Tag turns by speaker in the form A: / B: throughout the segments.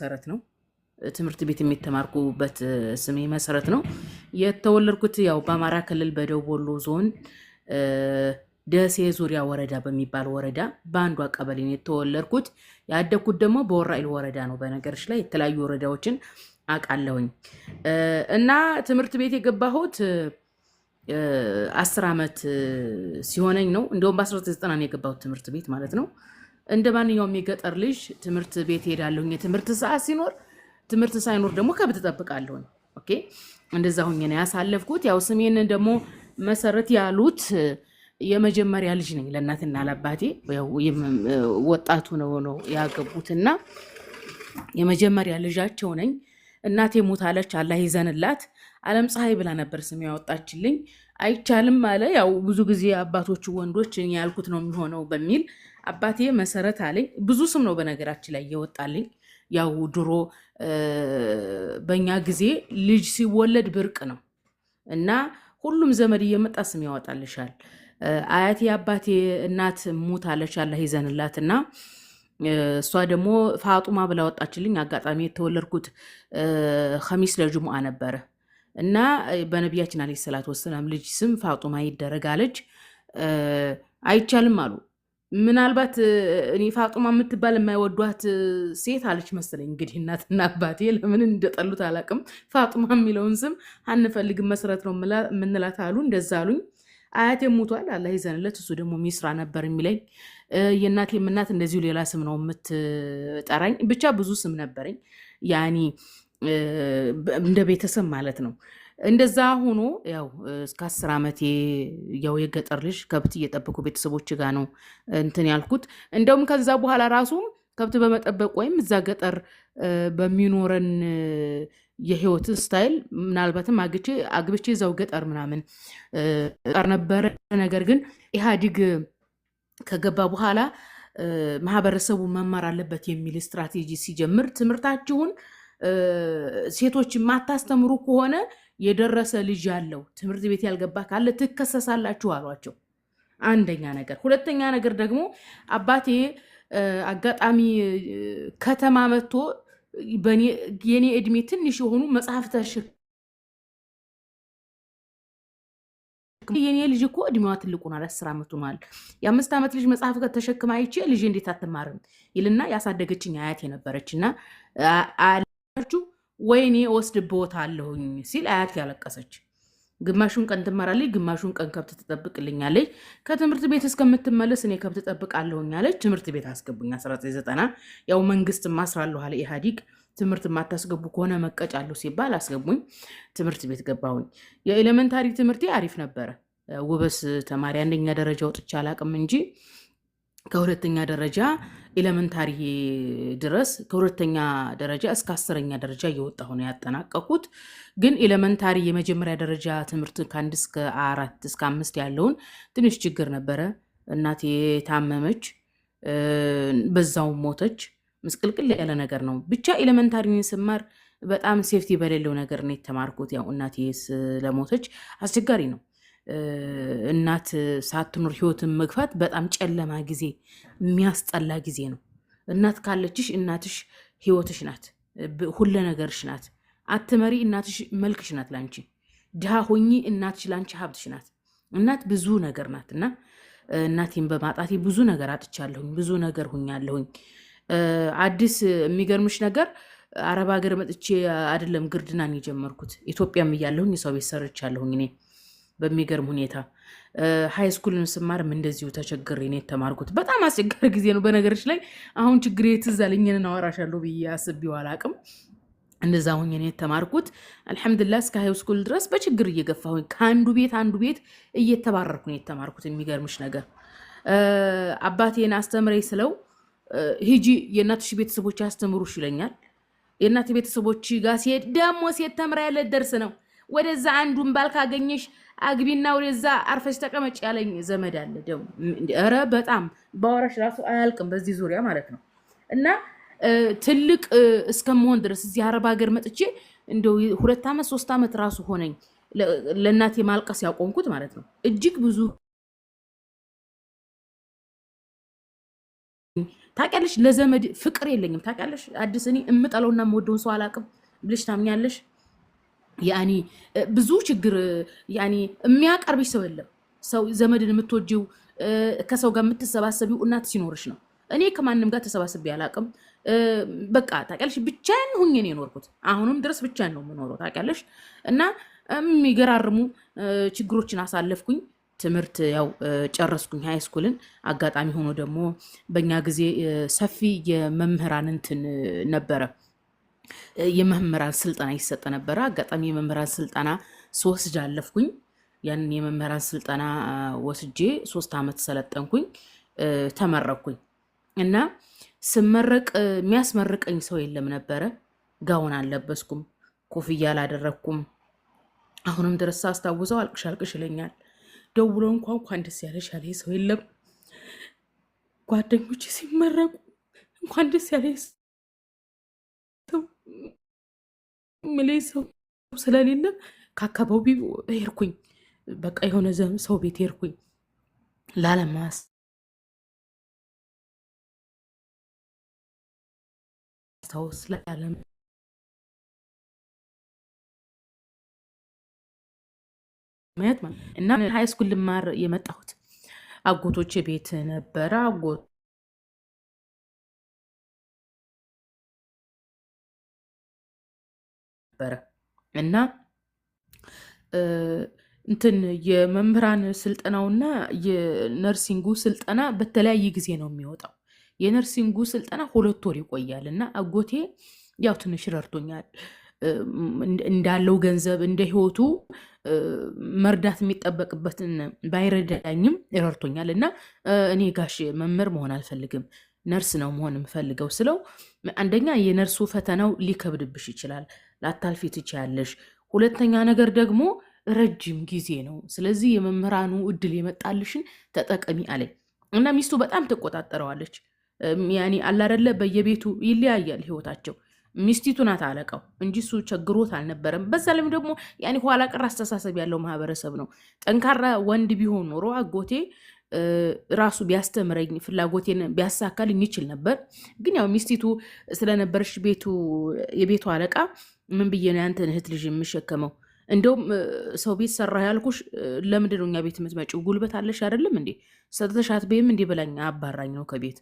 A: መሰረት ነው ትምህርት ቤት የሚተማርኩበት ስሜ መሰረት ነው የተወለድኩት ያው በአማራ ክልል በደቡብ ወሎ ዞን ደሴ ዙሪያ ወረዳ በሚባል ወረዳ በአንዷ ቀበሌ ነው የተወለድኩት ያደግኩት ደግሞ በወራኢል ወረዳ ነው በነገርሽ ላይ የተለያዩ ወረዳዎችን አቃለሁኝ እና ትምህርት ቤት የገባሁት 10 ዓመት ሲሆነኝ ነው እንደውም በ1990 ነው የገባሁት ትምህርት ቤት ማለት ነው እንደ ማንኛውም የገጠር ልጅ ትምህርት ቤት ሄዳለሁኝ የትምህርት ሰዓት ሲኖር ትምህርት ሳይኖር ደግሞ ከብት እጠብቃለሁኝ ኦኬ እንደዛ ሆኜ ነው ያሳለፍኩት ያው ስሜን ደግሞ መሰረት ያሉት የመጀመሪያ ልጅ ነኝ ለእናትና ለአባቴ ያው ወጣቱ ነው ያገቡትና የመጀመሪያ ልጃቸው ነኝ እናቴ ሞታለች አላህ ይዘንላት ዓለም ፀሐይ ብላ ነበር ስም ያወጣችልኝ አይቻልም አለ ያው ብዙ ጊዜ አባቶቹ ወንዶች እኔ ያልኩት ነው የሚሆነው በሚል አባቴ መሰረት አለኝ ብዙ ስም ነው በነገራችን ላይ ይወጣልኝ ያው ድሮ በእኛ ጊዜ ልጅ ሲወለድ ብርቅ ነው እና ሁሉም ዘመድ እየመጣ ስም ያወጣልሻል አያቴ አባቴ እናት ሞታለች አላህ ይዘንላትና እሷ ደግሞ ፋጡማ ብላ ወጣችልኝ አጋጣሚ የተወለድኩት ኸሚስ ለጁሙአ ነበር እና በነቢያችን አለይሂ ሰላቱ ወሰለም ልጅ ስም ፋጡማ ይደረጋለች አይቻልም አሉ ምናልባት እኔ ፋጡማ የምትባል የማይወዷት ሴት አለች መሰለኝ እንግዲህ እናትና አባቴ ለምን እንደጠሉት አላቅም ፋጡማ የሚለውን ስም አንፈልግም መሰረት ነው ምንላት አሉ እንደዛ አሉኝ አያቴ ሞቷል አላህ ይዘንለት እሱ ደግሞ ሚስራ ነበር የሚለኝ የእናቴም እናት እንደዚሁ ሌላ ስም ነው የምትጠራኝ ብቻ ብዙ ስም ነበረኝ ያኒ እንደ ቤተሰብ ማለት ነው እንደዛ ሆኖ ያው እስከ 10 ዓመቴ ያው የገጠር ልጅ ከብት እየጠበቁ ቤተሰቦች ጋር ነው እንትን ያልኩት እንደውም ከዛ በኋላ ራሱ ከብት በመጠበቅ ወይም እዛ ገጠር በሚኖረን የህይወት ስታይል ምናልባትም አግብቼ እዛው ገጠር ምናምን ቀር ነበረ ነገር ግን ኢህአዲግ ከገባ በኋላ ማህበረሰቡ መማር አለበት የሚል ስትራቴጂ ሲጀምር ትምህርታችሁን ሴቶች ማታስተምሩ ከሆነ የደረሰ ልጅ ያለው ትምህርት ቤት ያልገባ ካለ ትከሰሳላችሁ አሏቸው አንደኛ ነገር ሁለተኛ ነገር ደግሞ አባቴ አጋጣሚ ከተማ መጥቶ የኔ እድሜ ትንሽ የሆኑ መጽሐፍ የኔ ልጅ እኮ እድሜዋ ትልቁ ነው 10 ዓመቱ ነው የ5 ዓመት ልጅ መጽሐፍ ከተሸክማ አይቼ ልጅ እንዴት አትማርም ይልና ያሳደገችኝ አያቴ ነበረችና አላችሁ ወይኔ ወስድብዎታለሁኝ ሲል አያቴ ያለቀሰች ግማሹን ቀን ትማራለች ግማሹን ቀን ከብት ትጠብቅልኛለች ከትምህርት ቤት እስከምትመለስ እኔ ከብት ትጠብቃለሁኝ አለች ትምህርት ቤት አስገቡኝ 1990 ያው መንግስት ማስራለሁ አለ ኢህአዲግ ትምህርት ማታስገቡ ከሆነ መቀጫለሁ ሲባል አስገቡኝ ትምህርት ቤት ገባሁኝ የኤሌመንታሪ ትምህርቴ አሪፍ ነበረ ውበስ ተማሪ አንደኛ ደረጃ ወጥቼ አላቅም እንጂ ከሁለተኛ ደረጃ ኤሌመንታሪ ድረስ ከሁለተኛ ደረጃ እስከ 10ኛ ደረጃ እየወጣሁ ነው ያጠናቀቅኩት ግን ኤሌመንታሪ የመጀመሪያ ደረጃ ትምህርት ከ1 እስከ 4 እስከ 5 ያለውን ትንሽ ችግር ነበረ እናቴ ታመመች በዛው ሞተች ምስቅልቅል ያለ ነገር ነው ብቻ ኤሌመንታሪን ስማር በጣም ሴፍቲ በሌለው ነገር ነው የተማርኩት ያው እናቴ ስለሞተች አስቸጋሪ ነው እናት ሳትኖር ህይወትን መግፋት በጣም ጨለማ ጊዜ የሚያስጠላ ጊዜ ነው እናት ካለችሽ እናትሽ ህይወትሽ ናት ሁሉ ነገርሽ ናት አትመሪ እናትሽ መልክሽ ናት ላንቺ ድሃ ሆኚ እናትሽ ላንቺ ሀብትሽ ናት እናት ብዙ ነገር ናትና እናቴን በማጣቴ ብዙ ነገር አጥቻለሁኝ ብዙ ነገር ሆኛለሁኝ አዲስ የሚገርምሽ ነገር አረብ ሀገር መጥቼ አይደለም ግርድናን የጀመርኩት ኢትዮጵያም እያለሁኝ ሰው ቤት ሰርቻለሁኝ እኔ በሚገርም ሁኔታ ሃይ ስኩልን ስማርም እንደዚሁ ተቸግሬ ነው የተማርኩት በጣም አስቸጋሪ ጊዜ ነው በነገርሽ ላይ አሁን ችግሬ ትዝ አለኝና አወራሻለሁ ብዬ አስቤው አላቅም እንደዛ ሆኜ ነው የተማርኩት አልহামዱሊላህ እስከ ሃይ ስኩል ድረስ በችግር እየገፋሁኝ ከአንዱ ቤት እየተባረርኩ ነው የተማርኩት የሚገርምሽ ነገር አባቴን አስተምረኝ ስለው ሂጂ የእናትሽ ቤተሰቦች ያስተምሩሽ ይለኛል የእናት ቤተሰቦች ጋር ሲሄድ ደሞ ሴት ተምራ ያለ ደርስ ነው ወደዛ አንዱን ባል ካገኘሽ አግቢና ወደዛ አርፈሽ ተቀመጭ ያለኝ ዘመድ አለ ደሞ ኧረ በጣም ባወራሽ ራሱ አያልቅም በዚህ ዙሪያ ማለት ነው እና ትልቅ እስከመሆን ድረስ እዚህ አረብ ሀገር መጥቼ እንደው 2 ዓመት 3 ዓመት ራሱ ሆነኝ ለእናቴ ማልቀስ ያቆምኩት ማለት ነው እጅግ ብዙ ታውቂያለሽ፣ ለዘመድ ፍቅር የለኝም ታውቂያለሽ። አዲስ እኔ እምጠለውና የምወደውን ሰው አላውቅም ብለሽ ታምኛለሽ? ያኒ ብዙ ችግር ያኒ የሚያቀርብሽ ሰው የለም። ሰው ዘመድን የምትወጂው ከሰው ጋር የምትሰባሰቢው እናት ሲኖርሽ ነው። እኔ ከማንም ጋር ተሰባስቤ አላውቅም። በቃ ታውቂያለሽ፣ ብቻዬን ሁኜ ነው የኖርኩት። አሁንም ድረስ ብቻዬን ነው የምኖረው ታውቂያለሽ። እና የሚገራርሙ ችግሮችን አሳለፍኩኝ። ትምህርት ያው ጨረስኩኝ ሃይ ስኩልን። አጋጣሚ ሆኖ ደግሞ በእኛ ጊዜ ሰፊ የመምህራን እንትን ነበረ፣ የመምህራን ስልጠና ይሰጥ ነበረ። አጋጣሚ የመምህራን ስልጠና ስወስድ አለፍኩኝ። ያንን የመምህራን ስልጠና ወስጄ 3 ዓመት ሰለጠንኩኝ፣ ተመረቅኩኝ። እና ስመረቅ የሚያስመርቀኝ ሰው የለም ነበረ። ጋውን አልለበስኩም፣ ኮፍያ አላደረግኩም። አሁንም ድረስ አስታውሰው አልቅሽ አልቅሽ ይለኛል። ደውሎ እንኳን ደስ ያለሽ ያለ ሰው የለም። ጓደኞች ሲመረቁ እንኳን ደስ ያለ ሰው ሰው ስለሌለ ከአካባቢው ሄድኩኝ። በቃ የሆነ ሰው ቤት ሄድኩኝ ላለማስ ታውስ ለዓለም ማየት ማለት እና ሃይ ስኩል ልማር የመጣሁት አጎቶቼ ቤት ነበረ። አጎት ነበረ እና እንትን የመምህራን ስልጠናውና የነርሲንጉ ስልጠና በተለያየ ጊዜ ነው የሚወጣው። የነርሲንጉ ስልጠና 2 ወር ይቆያል እና አጎቴ ያው ትንሽ ረድቶኛል። እንዳለው ገንዘብ እንደ ህይወቱ መርዳት የሚጠበቅበትን ባይረዳኝም ረድቶኛል። እና እኔ ጋሽ መምህር መሆን አልፈልግም፣ ነርስ ነው መሆን የምፈልገው ስለው፣ አንደኛ የነርሱ ፈተናው ሊከብድብሽ ይችላል፣ ላታልፊ ትችያለሽ። ሁለተኛ ነገር ደግሞ ረጅም ጊዜ ነው። ስለዚህ የመምህራኑ እድል የመጣልሽን ተጠቀሚ አለኝ። እና ሚስቱ በጣም ትቆጣጠረዋለች። ያኔ አላደለ በየቤቱ ይለያያል ህይወታቸው። ሚስቲቱ ናት አለቃው እንጂ እሱ ቸግሮት አልነበረም። በዛ ላይም ደግሞ ያኔ ኋላ ቀር አስተሳሰብ ያለው ማህበረሰብ ነው። ጠንካራ ወንድ ቢሆን ኖሮ አጎቴ ራሱ ቢያስተምረኝ ፍላጎቴን ቢያሳካልኝ ይችል ነበር። ግን ያው ሚስቲቱ ስለነበረች የቤቱ አለቃ ምን ብዬ ነው ያንተን እህት ልጅ የምሸከመው? እንደውም ሰው ቤት ሰራ ያልኩሽ ለምንድን ነው እኛ ቤት የምትመጪው? ጉልበት አለሽ አይደለም እንዴ? ሰተሻት በይም እንዲህ ብላኝ አባራኝ ነው ከቤት።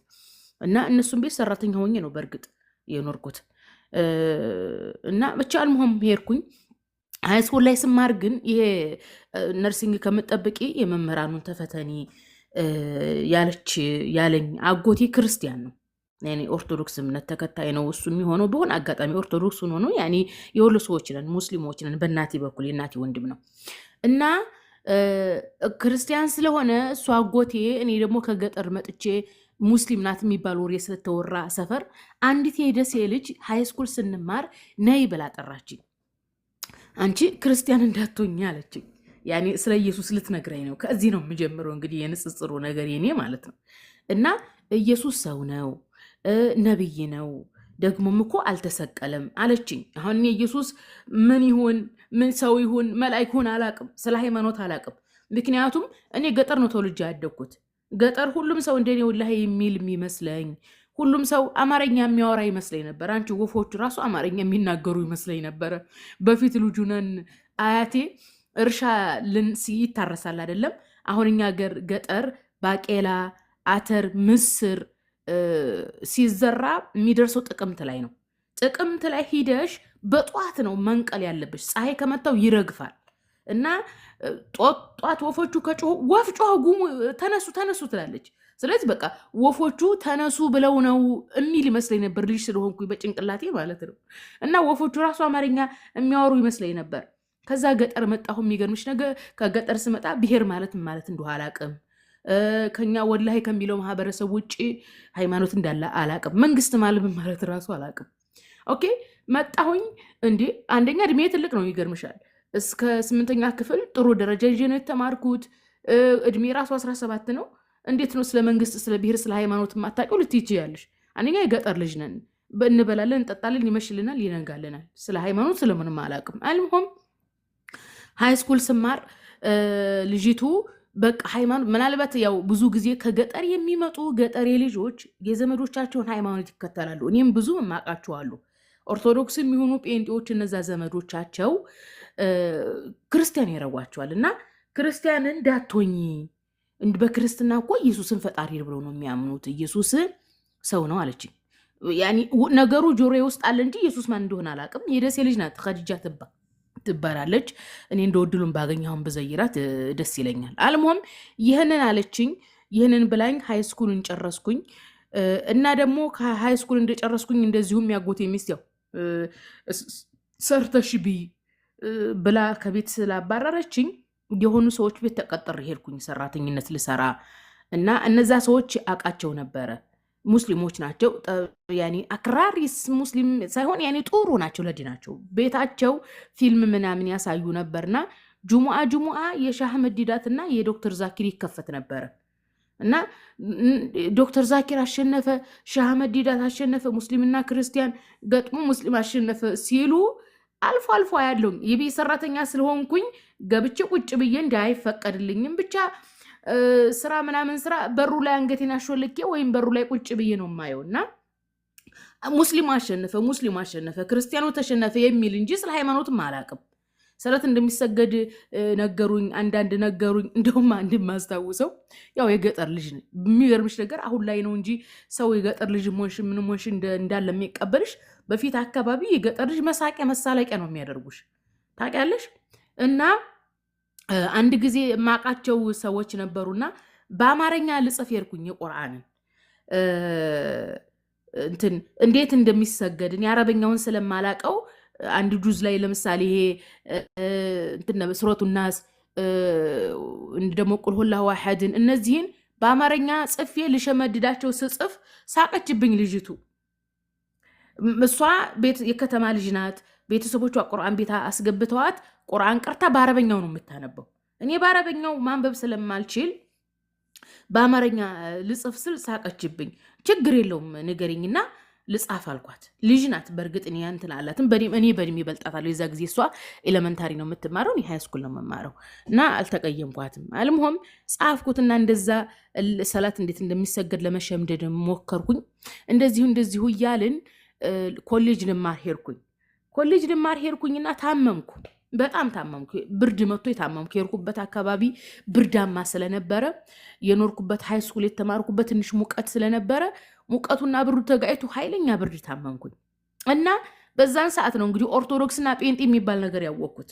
A: እና እነሱም ቤት ሰራተኛ ሆኜ ነው በእርግጥ የኖርኩት። እና ብቻ አልሞም ሄድኩኝ። ሃይስኩል ላይ ስማር ግን ይሄ ነርሲንግ ከምጠብቂ የመምህራኑን ተፈተኒ ያለኝ አጎቴ ክርስቲያን ነው። ያኔ ኦርቶዶክስ እምነት ተከታይ ነው እሱ የሚሆነው። በሆነ አጋጣሚ ኦርቶዶክስ ሆኖ ያኔ የሁሉ ሰዎች ነን፣ ሙስሊሞች ነን። በእናቴ በኩል የእናቴ ወንድም ነው እና ክርስቲያን ስለሆነ እሱ አጎቴ፣ እኔ ደግሞ ከገጠር መጥቼ ሙስሊም ናት የሚባል ወሬ ስለተወራ ሰፈር አንዲት የደሴ ልጅ ሃይስኩል ስንማር ነይ ብላ ጠራችኝ። አንቺ ክርስቲያን እንዳትሆኝ አለችኝ። ያኔ ስለ ኢየሱስ ልትነግረኝ ነው። ከዚህ ነው የምጀምረው እንግዲህ የንጽጽሩ ነገር የኔ ማለት ነው። እና ኢየሱስ ሰው ነው፣ ነብይ ነው፣ ደግሞም እኮ አልተሰቀለም አለችኝ። አሁን እኔ ኢየሱስ ምን ይሁን ምን ሰው ይሁን መላእክት ይሁን አላቅም፣ ስለ ሃይማኖት አላቅም። ምክንያቱም እኔ ገጠር ነው ተወልጄ ያደግኩት። ገጠር ሁሉም ሰው እንደኔ ወላሂ የሚል የሚመስለኝ፣ ሁሉም ሰው አማርኛ የሚያወራ ይመስለኝ ነበር። አንቺ ወፎቹ ራሱ አማርኛ የሚናገሩ ይመስለኝ ነበረ። በፊት ልጁነን አያቴ እርሻ ይታረሳል አይደለም? አሁን እኛ ገጠር ባቄላ፣ አተር፣ ምስር ሲዘራ የሚደርሰው ጥቅምት ላይ ነው። ጥቅምት ላይ ሂደሽ በጧት ነው መንቀል ያለብሽ። ፀሐይ ከመታው ይረግፋል። እና ጧት ወፎቹ ከጮሁ ወፍ ጮኸ ጉሙ ተነሱ ተነሱ ትላለች። ስለዚህ በቃ ወፎቹ ተነሱ ብለው ነው የሚል ይመስለኝ ነበር፣ ልጅ ስለሆንኩ በጭንቅላቴ ማለት ነው። እና ወፎቹ ራሱ አማርኛ የሚያወሩ ይመስለኝ ነበር። ከዛ ገጠር መጣሁ። የሚገርምሽ ነገር ከገጠር ስመጣ ብሔር ማለት እንደሆነ አላቅም። ከኛ ወላሂ ከሚለው ማህበረሰብ ውጭ ሃይማኖት እንዳለ አላቅም። መንግስት ማለት ራሱ አላቅም። ኦኬ መጣሁኝ። እንዴ አንደኛ እድሜ ትልቅ ነው፣ ይገርምሻል። እስከ 8ኛ ክፍል ጥሩ ደረጃ ይዤ ነው የተማርኩት። እድሜ ራሱ 17 ነው። እንዴት ነው ስለ መንግስት፣ ስለ ብሔር፣ ስለ ሃይማኖት ማታውቂው ልትይጂ ያለሽ? አንደኛ የገጠር ልጅ ነን። እንበላለን፣ እንጠጣለን፣ ይመሽልናል፣ ይነጋልናል። ስለ ሃይማኖት ስለምንም አላቅም። አልሞም ሃይስኩል ስማር ልጅቱ በቃ ሃይማኖት ምናልባት ያው ብዙ ጊዜ ከገጠር የሚመጡ ገጠሬ ልጆች የዘመዶቻቸውን ሃይማኖት ይከተላሉ። እኔም ብዙ ማቃቸው አሉ። ኦርቶዶክስም የሚሆኑ ጴንጤዎች እነዛ ዘመዶቻቸው ክርስቲያን ያረጓቸዋል እና ክርስቲያን እንዳትሆኝ በክርስትና እኮ ኢየሱስን ፈጣሪ ብለው ነው የሚያምኑት። ኢየሱስ ሰው ነው አለችኝ። ያኒ ነገሩ ጆሮዬ ውስጥ አለ እንጂ ኢየሱስ ማን እንደሆነ አላውቅም። የደሴ ልጅ ናት ኸዲጃ ትባላለች። እኔ እንደወድሉን ባገኘውን በዘይራት ደስ ይለኛል። አልሞም ይህንን አለችኝ። ይህንን ብላኝ ሃይስኩልን ጨረስኩኝ እና ደግሞ ከሃይስኩል እንደጨረስኩኝ እንደዚሁም ያጎቴ ሚስት ያው ሰርተሽ ቢ ብላ ከቤት ስላባረረችኝ የሆኑ ሰዎች ቤት ተቀጥሬ ሄድኩኝ ሰራተኝነት ልሰራ እና እነዛ ሰዎች አውቃቸው ነበረ። ሙስሊሞች ናቸው። ያኔ አክራሪስ ሙስሊም ሳይሆን ያኔ ጥሩ ናቸው፣ ለዲናቸው። ቤታቸው ፊልም ምናምን ያሳዩ ነበርና ጁሙአ የሻህ መዲዳትና የዶክተር ዛኪር ይከፈት ነበረ እና ዶክተር ዛኪር አሸነፈ፣ ሻህ መዲዳት አሸነፈ፣ ሙስሊምና ክርስቲያን ገጥሞ ሙስሊም አሸነፈ ሲሉ አልፎ አልፎ ያለው የቤት ሰራተኛ ስለሆንኩኝ ገብቼ ቁጭ ብዬ እንዳይፈቀድልኝም ብቻ ስራ ምናምን ስራ በሩ ላይ አንገቴን አሾልኬ ወይም በሩ ላይ ቁጭ ብዬ ነው የማየው እና ሙስሊም አሸነፈ ክርስቲያኑ ተሸነፈ የሚል እንጂ ስለ ሃይማኖትም አላውቅም። ሰላት እንደሚሰገድ ነገሩኝ፣ አንዳንድ ነገሩኝ። እንደውም አንድ ማስታውሰው ያው የገጠር ልጅ ነው። የሚገርምሽ ነገር አሁን ላይ ነው እንጂ ሰው የገጠር ልጅ ሞሽ ምን ሞሽ እንዳለ የሚቀበልሽ በፊት አካባቢ የገጠር ልጅ መሳቂያ መሳለቂያ ነው የሚያደርጉሽ ታውቂያለሽ። እና አንድ ጊዜ ማቃቸው ሰዎች ነበሩና በአማርኛ ልጽፍ የርኩኝ የቁርአንን እንትን እንዴት እንደሚሰገድን የአረበኛውን ስለማላቀው አንድ ጁዝ ላይ ለምሳሌ ይሄ እንትን ሱረቱ ናስ ደግሞ ቁል ሁላሁ አሐድን እነዚህን በአማርኛ ጽፌ ልሸመድዳቸው ስጽፍ ሳቀችብኝ ልጅቱ። እሷ ቤት የከተማ ልጅ ናት። ቤተሰቦቿ ቁርአን ቤት አስገብተዋት ቁርአን ቀርታ በአረበኛው ነው የምታነበው። እኔ በአረበኛው ማንበብ ስለማልችል በአማርኛ ልጽፍ ስል ሳቀችብኝ። ችግር የለውም ንገሪኝና ልጻፍ አልኳት። ልጅ ናት በእርግጥ እኔ እንትን አላትም። እኔ በእድሜ በልጣታለሁ። የዛ ጊዜ እሷ ኤሌመንታሪ ነው የምትማረው፣ እኔ ሃይስኩል ነው የምማረው እና አልተቀየምኳትም። አልሞም ጻፍኩትና እንደዛ ሰላት እንዴት እንደሚሰገድ ለመሸምደድ ሞከርኩኝ። እንደዚሁ እያልን ኮሌጅ ልማር ሄድኩኝና ታመምኩ። በጣም ታመምኩ። ብርድ መጥቶ የታመምኩ። የኖርኩበት አካባቢ ብርዳማ ስለነበረ የኖርኩበት ሃይስኩል የተማርኩበት ትንሽ ሙቀት ስለነበረ ሙቀቱና ብርዱ ተጋይቶ ኃይለኛ ብርድ ታመምኩኝ እና በዛን ሰዓት ነው እንግዲህ ኦርቶዶክስና ጴንጤ የሚባል ነገር ያወቅኩት።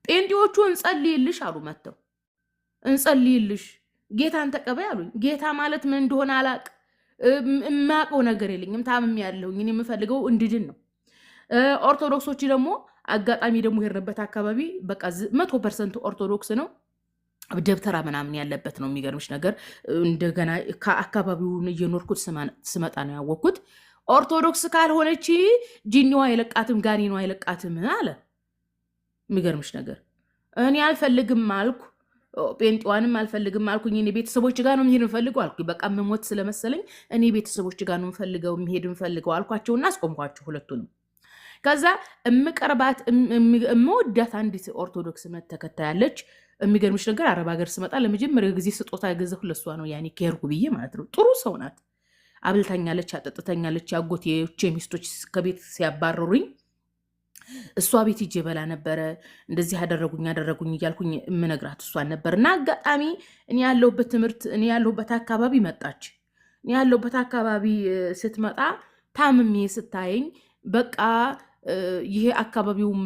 A: ጴንጤዎቹ እንጸልይልሽ አሉ። መጥተው እንጸልይልሽ ጌታን ተቀበይ አሉኝ። ጌታ ማለት ምን እንደሆነ አላቅ የማውቀው ነገር የለኝም። ታምም ያለሁኝ እኔ የምፈልገው እንድድን ነው። ኦርቶዶክሶች ደግሞ አጋጣሚ ደግሞ ሄድንበት አካባቢ በቃ 100% ኦርቶዶክስ ነው። ደብተራ ምናምን ያለበት ነው። የሚገርምሽ ነገር እንደገና ከአካባቢውን እየኖርኩት ስመጣ ነው ያወቅኩት። ኦርቶዶክስ ካልሆነች ጂኒዋ አይለቃትም፣ ጋኒኗ አይለቃትም አለ። የሚገርምሽ ነገር እኔ አልፈልግም አልኩ። ጴንጤዋንም አልፈልግም አልኩኝ። እኔ ቤተሰቦች ጋር ነው መሄድ የምፈልገው አልኩ። በቃ መሞት ስለመሰለኝ እኔ ቤተሰቦች ጋር ነው መሄድ የምፈልገው አልኳቸውና አስቆምኳቸው ሁለቱንም። ከዛ እምቀርባት እምወዳት አንዲት ኦርቶዶክስ እምነት ተከታይ አለች። የሚገርምሽ ነገር አረብ ሀገር ስመጣ ለመጀመሪያ ጊዜ ስጦታ ያገዘሁ ለሷ ነው። ያኔ ከሄድኩ ብዬ ማለት ነው። ጥሩ ሰው ናት። አብልታኛለች፣ አጠጥተኛለች። ያጎቴ ሚስቶች ከቤት ሲያባረሩኝ እሷ ቤት ሂጄ በላ ነበረ። እንደዚህ ያደረጉኝ እያልኩኝ የምነግራት እሷን ነበር። እና አጋጣሚ እኔ ያለሁበት አካባቢ መጣች። እኔ ያለሁበት አካባቢ ስትመጣ ታምሜ ስታየኝ በቃ ይሄ አካባቢውም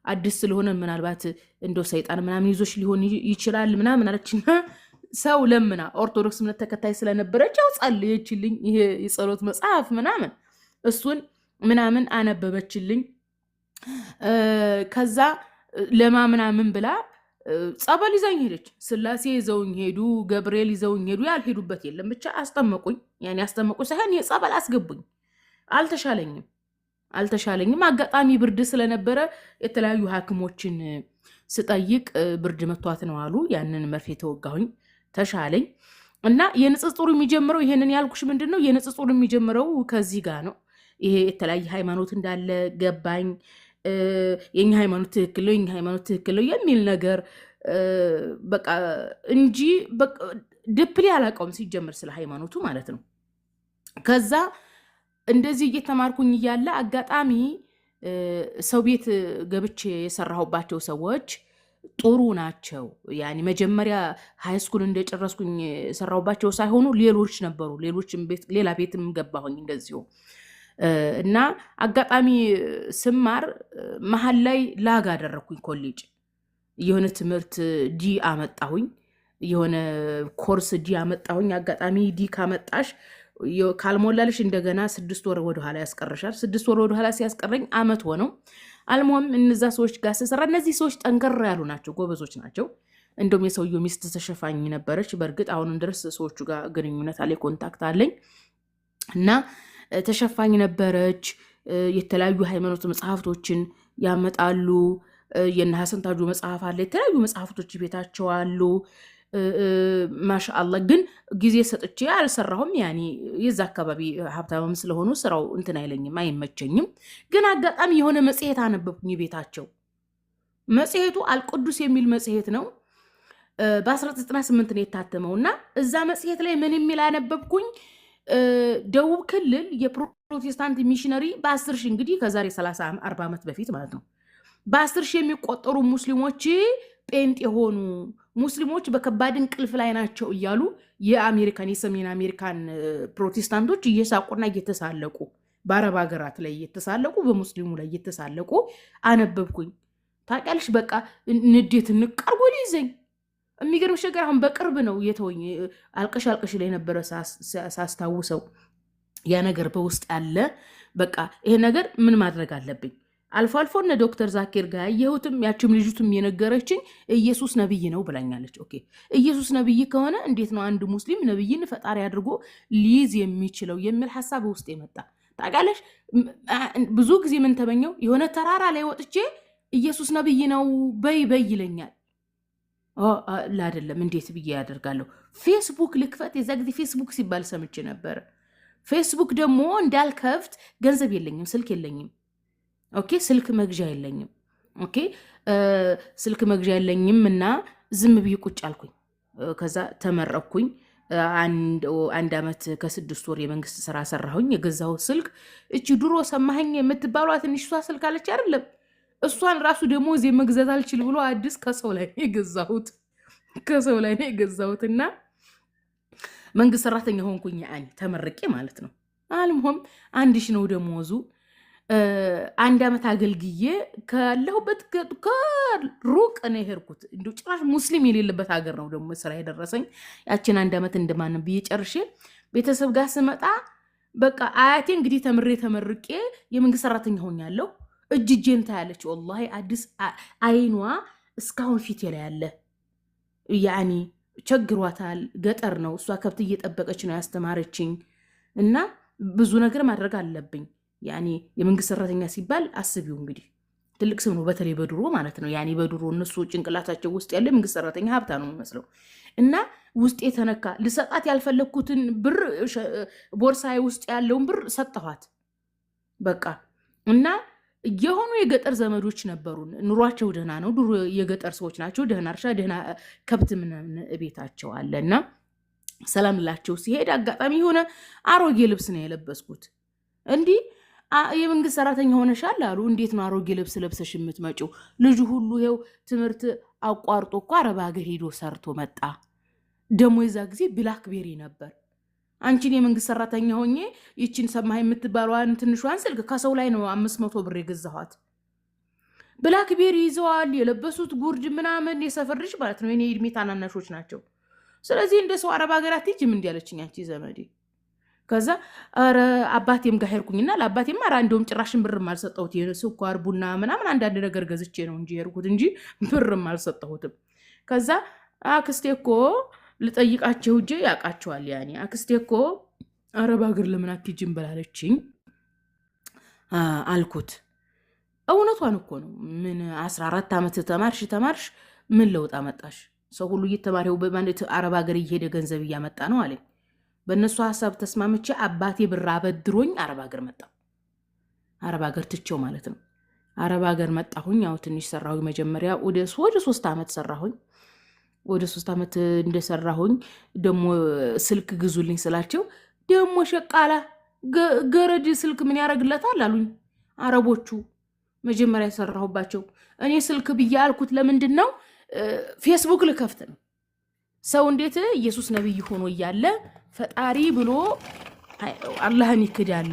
A: አዲስ ስለሆነ ምናልባት እንደው ሰይጣን ምናምን ይዞሽ ሊሆን ይችላል ምናምን አለችና ሰው ለምና ኦርቶዶክስ እምነት ተከታይ ስለነበረች ያው ጸልየችልኝ። ይሄ የጸሎት መጽሐፍ ምናምን እሱን ምናምን አነበበችልኝ። ከዛ ለማምናምን ብላ ጸበል ይዘኝ ሄደች። ስላሴ ይዘውኝ ሄዱ፣ ገብርኤል ይዘውኝ ሄዱ። ያልሄዱበት የለም። ብቻ አስጠመቁኝ። ያኔ አስጠመቁኝ ሳይሆን የጸበል አስገቡኝ። አልተሻለኝም። አጋጣሚ ብርድ ስለነበረ የተለያዩ ሐኪሞችን ስጠይቅ ብርድ መቷት ነው አሉ። ያንን መርፌ ተወጋሁኝ፣ ተሻለኝ። እና የንጽጽሩ የሚጀምረው ይሄንን ያልኩሽ ምንድን ነው? የንጽጽሩ የሚጀምረው ከዚህ ጋር ነው። ይሄ የተለያየ ሃይማኖት እንዳለ ገባኝ። የኛ ሃይማኖት ትክክል ነው የሚል ነገር በቃ እንጂ በቃ ድፕሊ አላውቀውም ሲጀምር ስለ ሃይማኖቱ ማለት ነው። ከዛ እንደዚህ እየተማርኩኝ እያለ አጋጣሚ ሰው ቤት ገብቼ የሰራሁባቸው ሰዎች ጥሩ ናቸው። ያኔ መጀመሪያ ሃይስኩል እንደጨረስኩኝ የሰራሁባቸው ሳይሆኑ ሌሎች ነበሩ። ሌላ ቤትም ገባሁኝ እንደዚሁ እና አጋጣሚ ስማር መሀል ላይ ላግ አደረግኩኝ። ኮሌጅ የሆነ ትምህርት ዲ አመጣሁኝ፣ የሆነ ኮርስ ዲ አመጣሁኝ። አጋጣሚ ዲ ካመጣሽ ካልሞላልሽ እንደገና 6 ወር ወደኋላ ያስቀርሻል። 6 ወር ወደኋላ ሲያስቀረኝ አመት ሆነው። አልሞም እነዛ ሰዎች ጋር ስሰራ እነዚህ ሰዎች ጠንከር ያሉ ናቸው፣ ጎበዞች ናቸው። እንደውም የሰውየው ሚስት ተሸፋኝ ነበረች። በእርግጥ አሁንም ድረስ ሰዎቹ ጋር ግንኙነት አለ፣ ኮንታክት አለኝ እና ተሸፋኝ ነበረች። የተለያዩ ሃይማኖት መጽሐፍቶችን ያመጣሉ። የነ ሐሰን ታጁ መጽሐፍ አለ፣ የተለያዩ መጽሐፍቶች ቤታቸው አሉ። ማሻአላ ግን ጊዜ ሰጥቼ አልሰራሁም። ያኔ የዛ አካባቢ ሀብታምም ስለሆኑ ስራው እንትን አይለኝም፣ አይመቸኝም። ግን አጋጣሚ የሆነ መጽሔት አነበብኩኝ ቤታቸው። መጽሔቱ አልቅዱስ የሚል መጽሔት ነው። በ1998 ነው የታተመው እና እዛ መጽሔት ላይ ምን የሚል አነበብኩኝ? ደቡብ ክልል የፕሮቴስታንት ሚሽነሪ በ10 ሺህ እንግዲህ ከዛሬ 30-40 ዓመት በፊት ማለት ነው በ10 ሺህ የሚቆጠሩ ሙስሊሞች ጴንጥ የሆኑ ሙስሊሞች በከባድ እንቅልፍ ላይ ናቸው እያሉ የሰሜን አሜሪካን ፕሮቴስታንቶች እየሳቁና እየተሳለቁ በአረብ ሀገራት ላይ እየተሳለቁ በሙስሊሙ ላይ እየተሳለቁ አነበብኩኝ። ታውቂያለሽ በቃ ንዴት ንቀርቦ ሊይዘኝ። የሚገርምሽ ነገር አሁን በቅርብ ነው የተወኝ። አልቀሽ ላይ ነበረ ሳስታውሰው ያ ነገር በውስጥ ያለ በቃ ይሄ ነገር ምን ማድረግ አለብኝ። አልፎ አልፎ እነ ዶክተር ዛኪር ጋር ያየሁትም ያችም ልጅቱም የነገረችኝ ኢየሱስ ነብይ ነው ብላኛለች። ኦኬ ኢየሱስ ነብይ ከሆነ እንዴት ነው አንድ ሙስሊም ነብይን ፈጣሪ አድርጎ ሊይዝ የሚችለው የሚል ሐሳብ ውስጥ የመጣ ታውቃለሽ። ብዙ ጊዜ ምን ተመኘው የሆነ ተራራ ላይ ወጥቼ ኢየሱስ ነብይ ነው በይ ይለኛል። አይደለም እንዴት ብዬ ያደርጋለሁ? ፌስቡክ ልክፈት። የዛ ጊዜ ፌስቡክ ሲባል ሰምቼ ነበር። ፌስቡክ ደግሞ እንዳልከፍት ገንዘብ የለኝም፣ ስልክ የለኝም። ኦኬ ስልክ መግዣ የለኝም። ኦኬ ስልክ መግዣ የለኝም እና ዝም ብዬ ቁጭ አልኩኝ። ከዛ ተመረኩኝ። አንድ ዓመት ከ6 ወር የመንግስት ስራ ሰራሁኝ። የገዛሁት ስልክ እቺ ድሮ ሰማኸኝ የምትባሏ ትንሿ ስልክ አለች አይደለም? እሷን ራሱ ደግሞ እዚህ መግዛት አልችል ብሎ አዲስ ከሰው ላይ ነው የገዛሁትና መንግስት ሰራተኛ ሆንኩኝ። ያኔ ተመርቄ ማለት ነው። አልሞም 1000 ነው ደሞዙ። 1 ዓመት አገልግዬ ካለሁበት ከሩቅ ነው የሄድኩት። እንዲሁ ጭራሽ ሙስሊም የሌለበት ሀገር ነው ደግሞ ስራ የደረሰኝ። ያችን 1 ዓመት እንደማንም ብዬ ጨርሼ ቤተሰብ ጋር ስመጣ በቃ አያቴ እንግዲህ ተመርቄ የመንግስት ሰራተኛ ሆኛለሁ። እጅጄን ታያለች። ወላሂ አዲስ አይኗ እስካሁን ፊት ላይ ያለ ያኒ ቸግሯታል። ገጠር ነው እሷ፣ ከብት እየጠበቀች ነው ያስተማረችኝ እና ብዙ ነገር ማድረግ አለብኝ። ያኒ የመንግስት ሰራተኛ ሲባል አስቢው እንግዲህ ትልቅ ስም ነው፣ በተለይ በድሮ ማለት ነው። ያኒ በድሮ እነሱ ጭንቅላታቸው ውስጥ ያለ የመንግስት ሰራተኛ ሀብታ ነው የሚመስለው እና ውስጤ ተነካ። ልሰጣት ያልፈለግኩትን ብር ቦርሳዬ ውስጥ ያለውን ብር ሰጠኋት በቃ እና የሆኑ የገጠር ዘመዶች ነበሩን። ኑሯቸው ደህና ነው፣ ድሮ የገጠር ሰዎች ናቸው። ደህና እርሻ፣ ደህና ከብት ምናምን ቤታቸው አለና ሰላም ላቸው ሲሄድ አጋጣሚ የሆነ አሮጌ ልብስ ነው የለበስኩት። እንዲህ የመንግስት ሰራተኛ ሆነሻል አሉ። እንዴት ነው አሮጌ ልብስ ለብሰሽ የምትመጪው? ልጁ ሁሉ ይኸው ትምህርት አቋርጦ እኮ አረብ ሀገር ሄዶ ሰርቶ መጣ። ደግሞ የዛ ጊዜ ብላክቤሪ ነበር። አንቺን የመንግስት ሰራተኛ ሆኜ ይችን ሰማህ የምትባለዋን ትንሿን ስልክ ከሰው ላይ ነው 500 ብር የገዛኋት። ብላክቤሪ ይዘዋል፣ የለበሱት ጉርድ ምናምን፣ የሰፈር ልጅ ማለት ነው። የኔ እድሜ ታናናሾች ናቸው። ስለዚህ እንደ ሰው አረብ ሀገራት ሂጅም እንዲያለችኝ አንቺ ዘመዴ። ከዛ ኧረ አባቴም ጋር ሄድኩኝና ለአባቴም ኧረ እንደውም ጭራሽን ብርም አልሰጠሁት። ስኳር ቡና ምናምን አንዳንድ ነገር ገዝቼ ነው እንጂ ሄድኩት እንጂ ብርም አልሰጠሁትም። ከዛ አክስቴ እኮ ልጠይቃቸው እጄ ያውቃቸዋል። ያኔ አክስቴ እኮ አረብ ሀገር ለምን አትሄጂም ብላለችኝ አልኩት። እውነቷን እኮ ነው። ምን 14 ዓመት ተማርሽ ምን ለውጥ አመጣሽ? ሰው ሁሉ እየተማሪው በማለት አረብ ሀገር እየሄደ ገንዘብ እያመጣ ነው አለኝ። በእነሱ ሀሳብ ተስማምቼ አባቴ ብር አበድሮኝ አረብ ሀገር መጣሁ። አረብ ሀገር ትቼው ማለት ነው። አረብ ሀገር መጣሁኝ። ያው ትንሽ ሰራሁኝ። መጀመሪያ ወደ 3 ዓመት ሰራሁኝ። ወደ 3 ዓመት እንደሰራሁኝ ደግሞ ስልክ ግዙልኝ ስላቸው ደግሞ ሸቃላ ገረድ ስልክ ምን ያደርግለታል አሉኝ አረቦቹ መጀመሪያ የሰራሁባቸው። እኔ ስልክ ብዬ አልኩት ለምንድን ነው ፌስቡክ ልከፍት ነው። ሰው እንዴት ኢየሱስ ነብይ ሆኖ እያለ ፈጣሪ ብሎ አላህን ይክዳል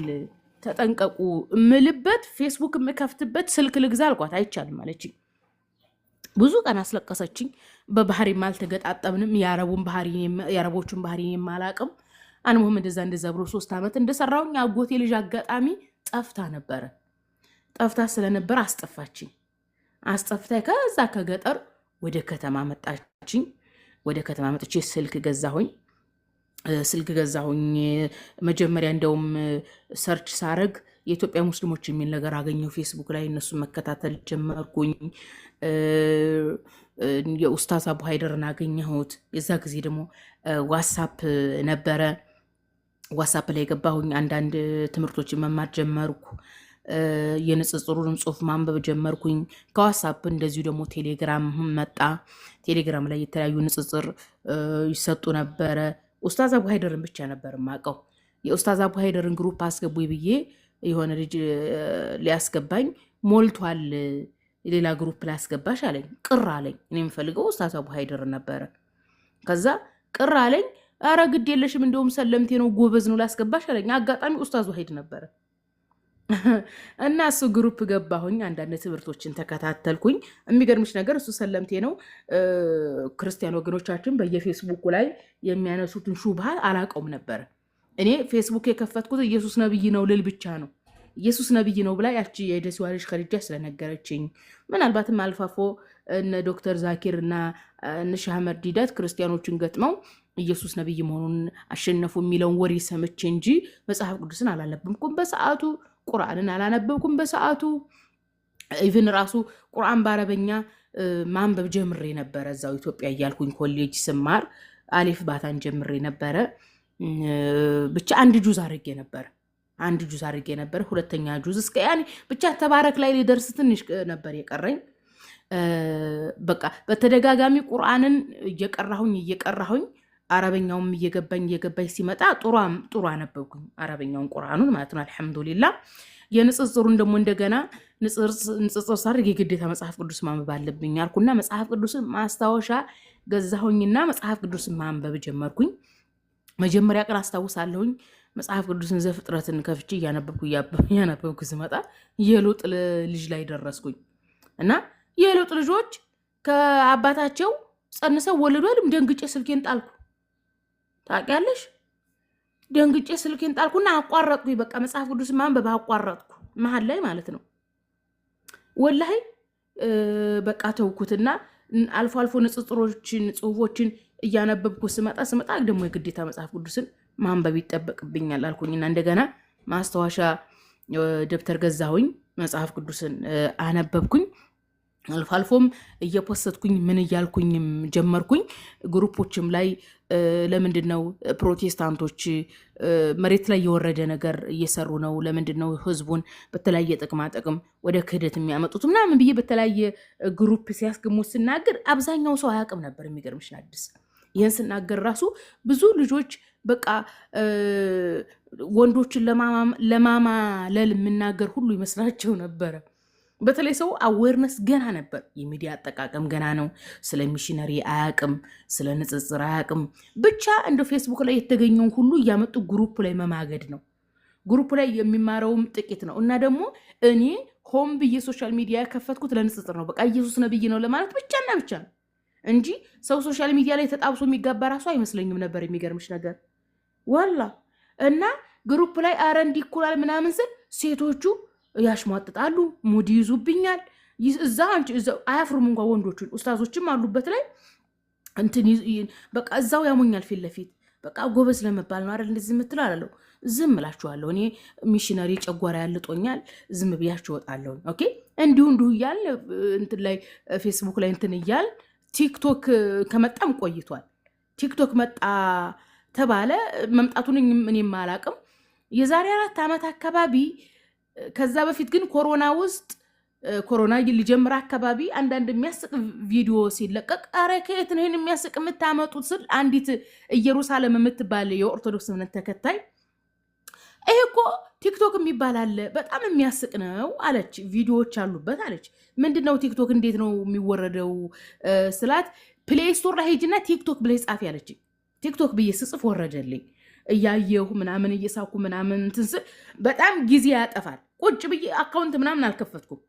A: ተጠንቀቁ ምልበት ፌስቡክ የምከፍትበት ስልክ ልግዛ አልኳት። አይቻልም አለችኝ። ብዙ ቀን አስለቀሰችኝ። በባህሪም አልተገጣጠምንም። የአረቦቹን ባህሪ የማላቅም አንሙህም እንደዛ ብሎ 3 ዓመት እንደሰራውኝ አጎቴ ልጅ አጋጣሚ ጠፍታ ነበረ። ጠፍታ ስለነበር አስጠፋችኝ። አስጠፍታ ከዛ ከገጠር ወደ ከተማ መጣችኝ። ወደ ከተማ መጥቼ ስልክ ገዛሁኝ። መጀመሪያ እንደውም ሰርች ሳረግ የኢትዮጵያ ሙስሊሞች የሚል ነገር አገኘው ፌስቡክ ላይ። እነሱን መከታተል ጀመርኩኝ። የኡስታዝ አቡ ሀይደርን አገኘሁት። የዛ ጊዜ ደግሞ ዋትሳፕ ነበረ። ዋትሳፕ ላይ ገባሁኝ። አንዳንድ ትምህርቶችን መማር ጀመርኩ። የንጽጽሩንም ጽሁፍ ማንበብ ጀመርኩኝ። ከዋትሳፕ እንደዚሁ ደግሞ ቴሌግራም መጣ። ቴሌግራም ላይ የተለያዩ ንጽጽር ይሰጡ ነበረ። ኡስታዝ አቡ ሀይደርን ብቻ ነበር ማቀው። የኡስታዝ አቡ ሀይደርን ግሩፕ አስገቡኝ ብዬ የሆነ ልጅ ሊያስገባኝ ሞልቷል፣ ሌላ ግሩፕ ላስገባሽ አለኝ። ቅር አለኝ። እኔ የምፈልገው ኡስታዝ አቡ ሀይደር ነበረ። ከዛ ቅር አለኝ። አረ ግድ የለሽም እንደውም ሰለምቴ ነው ጎበዝ ነው ላስገባሽ አለኝ። አጋጣሚ ኡስታዝ ዋሂድ ነበረ እና እሱ ግሩፕ ገባሁኝ። አንዳንድ ትምህርቶችን ተከታተልኩኝ። የሚገርምሽ ነገር እሱ ሰለምቴ ነው። ክርስቲያን ወገኖቻችን በየፌስቡክ ላይ የሚያነሱትን ሹብሃ አላቀውም ነበር። እኔ ፌስቡክ የከፈትኩት ኢየሱስ ነብይ ነው ልል ብቻ ነው። ኢየሱስ ነብይ ነው ብላ ያቺ የደሲዋ ልጅ ከልጃ ስለነገረችኝ ምናልባትም አልፋፎ እነ ዶክተር ዛኪር እና እነ ሻህ አህመድ ዲዳት ክርስቲያኖችን ገጥመው ኢየሱስ ነብይ መሆኑን አሸነፉ የሚለውን ወሬ ሰምቼ እንጂ መጽሐፍ ቅዱስን አላነበብኩም በሰዓቱ። ቁርአንን አላነበብኩም በሰዓቱ። ኢቭን ራሱ ቁርአን በአረበኛ ማንበብ ጀምሬ ነበረ። እዛው ኢትዮጵያ እያልኩኝ ኮሌጅ ስማር አሊፍ ባታን ጀምሬ ነበረ። ብቻ አንድ ጁዝ አድርጌ ነበር። ሁለተኛ ጁዝ እስከ ያኔ ብቻ ተባረክ ላይ ሊደርስ ትንሽ ነበር የቀረኝ። በቃ በተደጋጋሚ ቁርአንን እየቀራሁኝ አረበኛውም እየገባኝ ሲመጣ ጥሩ አነበብኩኝ። አረበኛውን ቁርአኑን ማለት ነው። አልሐምዱሊላህ። የንጽጽሩን ደግሞ እንደገና ንጽጽር ሳድርግ የግዴታ መጽሐፍ ቅዱስ ማንበብ አለብኝ አልኩና መጽሐፍ ቅዱስን ማስታወሻ ገዛሁኝና መጽሐፍ ቅዱስን ማንበብ ጀመርኩኝ። መጀመሪያ ቀን አስታውሳለሁኝ መጽሐፍ ቅዱስን ዘፍጥረትን ከፍቼ እያነበብኩ ስመጣ የሎጥ ልጅ ላይ ደረስኩኝ እና የሎጥ ልጆች ከአባታቸው ጸንሰው ወለዱ። ደንግጬ ስልኬን ጣልኩ። ታውቂያለሽ? ደንግጬ ስልኬን ጣልኩና አቋረጥኩኝ። በቃ መጽሐፍ ቅዱስ ማንበብ አቋረጥኩ መሀል ላይ ማለት ነው። ወላሂ በቃ ተውኩትና አልፎ አልፎ ጽሁፎችን እያነበብኩ ስመጣ ደግሞ የግዴታ መጽሐፍ ቅዱስን ማንበብ ይጠበቅብኛል አልኩኝና እንደገና ማስታወሻ ደብተር ገዛሁኝ። መጽሐፍ ቅዱስን አነበብኩኝ። አልፎ አልፎም እየፖስትኩኝ ምን እያልኩኝም ጀመርኩኝ። ግሩፖችም ላይ ለምንድነው ፕሮቴስታንቶች መሬት ላይ የወረደ ነገር እየሰሩ ነው? ለምንድነው ህዝቡን በተለያየ ጥቅም ወደ ክህደት የሚያመጡት ምናምን ብዬ በተለያየ ግሩፕ ሲያስገሙ ስናገር አብዛኛው ሰው አያውቅም ነበር። የሚገርምሽ አዲስ ይህን ስናገር ራሱ ብዙ ልጆች በቃ ወንዶችን ለማማለል የምናገር ሁሉ ይመስላቸው ነበረ። በተለይ ሰው አዌርነስ ገና ነበር። የሚዲያ አጠቃቀም ገና ነው። ስለ ሚሽነሪ አያቅም፣ ስለ ንጽጽር አያቅም። ብቻ እንደ ፌስቡክ ላይ የተገኘውን ሁሉ እያመጡ ግሩፕ ላይ መማገድ ነው። ግሩፕ ላይ የሚማረውም ጥቂት ነው። እና ደግሞ እኔ ሆም ብዬ ሶሻል ሚዲያ ያከፈትኩት ለንጽጽር ነው። በቃ ኢየሱስ ነብይ ነው ለማለት ብቻና ብቻ ነው እንጂ ሰው ሶሻል ሚዲያ ላይ ተጣብሶ የሚጋባ ራሱ አይመስለኝም ነበር። የሚገርምሽ ነገር ዋላ እና ግሩፕ ላይ አረ እንዲኩላል ምናምን ስል ሴቶቹ ያሽሟጥጣሉ፣ ሙድ ይዙብኛል። እዛ አያፍሩም እንኳን ወንዶቹን ኡስታዞችም አሉበት ላይ እንትን በቃ እዛው ያሙኛል ፊት ለፊት። በቃ ጎበዝ ለመባል ነው አይደል እንደዚህ የምትለው አላለው። ዝም እላችኋለሁ። እኔ ሚሽነሪ ጨጓራ ያልጦኛል፣ ዝም ብያችሁ እወጣለሁ። ኦኬ እንዲሁ እያል እንትን ላይ ፌስቡክ ላይ እንትን እያል ቲክቶክ ከመጣም ቆይቷል። ቲክቶክ መጣ ተባለ። መምጣቱን እኔም አላቅም። የዛሬ 4 ዓመት አካባቢ። ከዛ በፊት ግን ኮሮና ውስጥ ኮሮና ሊጀምር አካባቢ አንዳንድ የሚያስቅ ቪዲዮ ሲለቀቅ አረ ከየት ነው ይህን የሚያስቅ የምታመጡት ስል አንዲት ኢየሩሳሌም የምትባል የኦርቶዶክስ እምነት ተከታይ ይሄ እኮ ቲክቶክ የሚባል አለ በጣም የሚያስቅ ነው አለች። ቪዲዮዎች አሉበት አለች። ምንድነው ቲክቶክ እንዴት ነው የሚወረደው ስላት ፕሌይ ስቶር ላይ ሄጅና ቲክቶክ ብለህ ጻፊ አለች። ቲክቶክ ብዬ ስጽፍ ወረደልኝ። እያየሁ ምናምን እየሳኩ ምናምን እንትን ስል በጣም ጊዜ ያጠፋል። ቁጭ ብዬ አካውንት ምናምን አልከፈትኩም።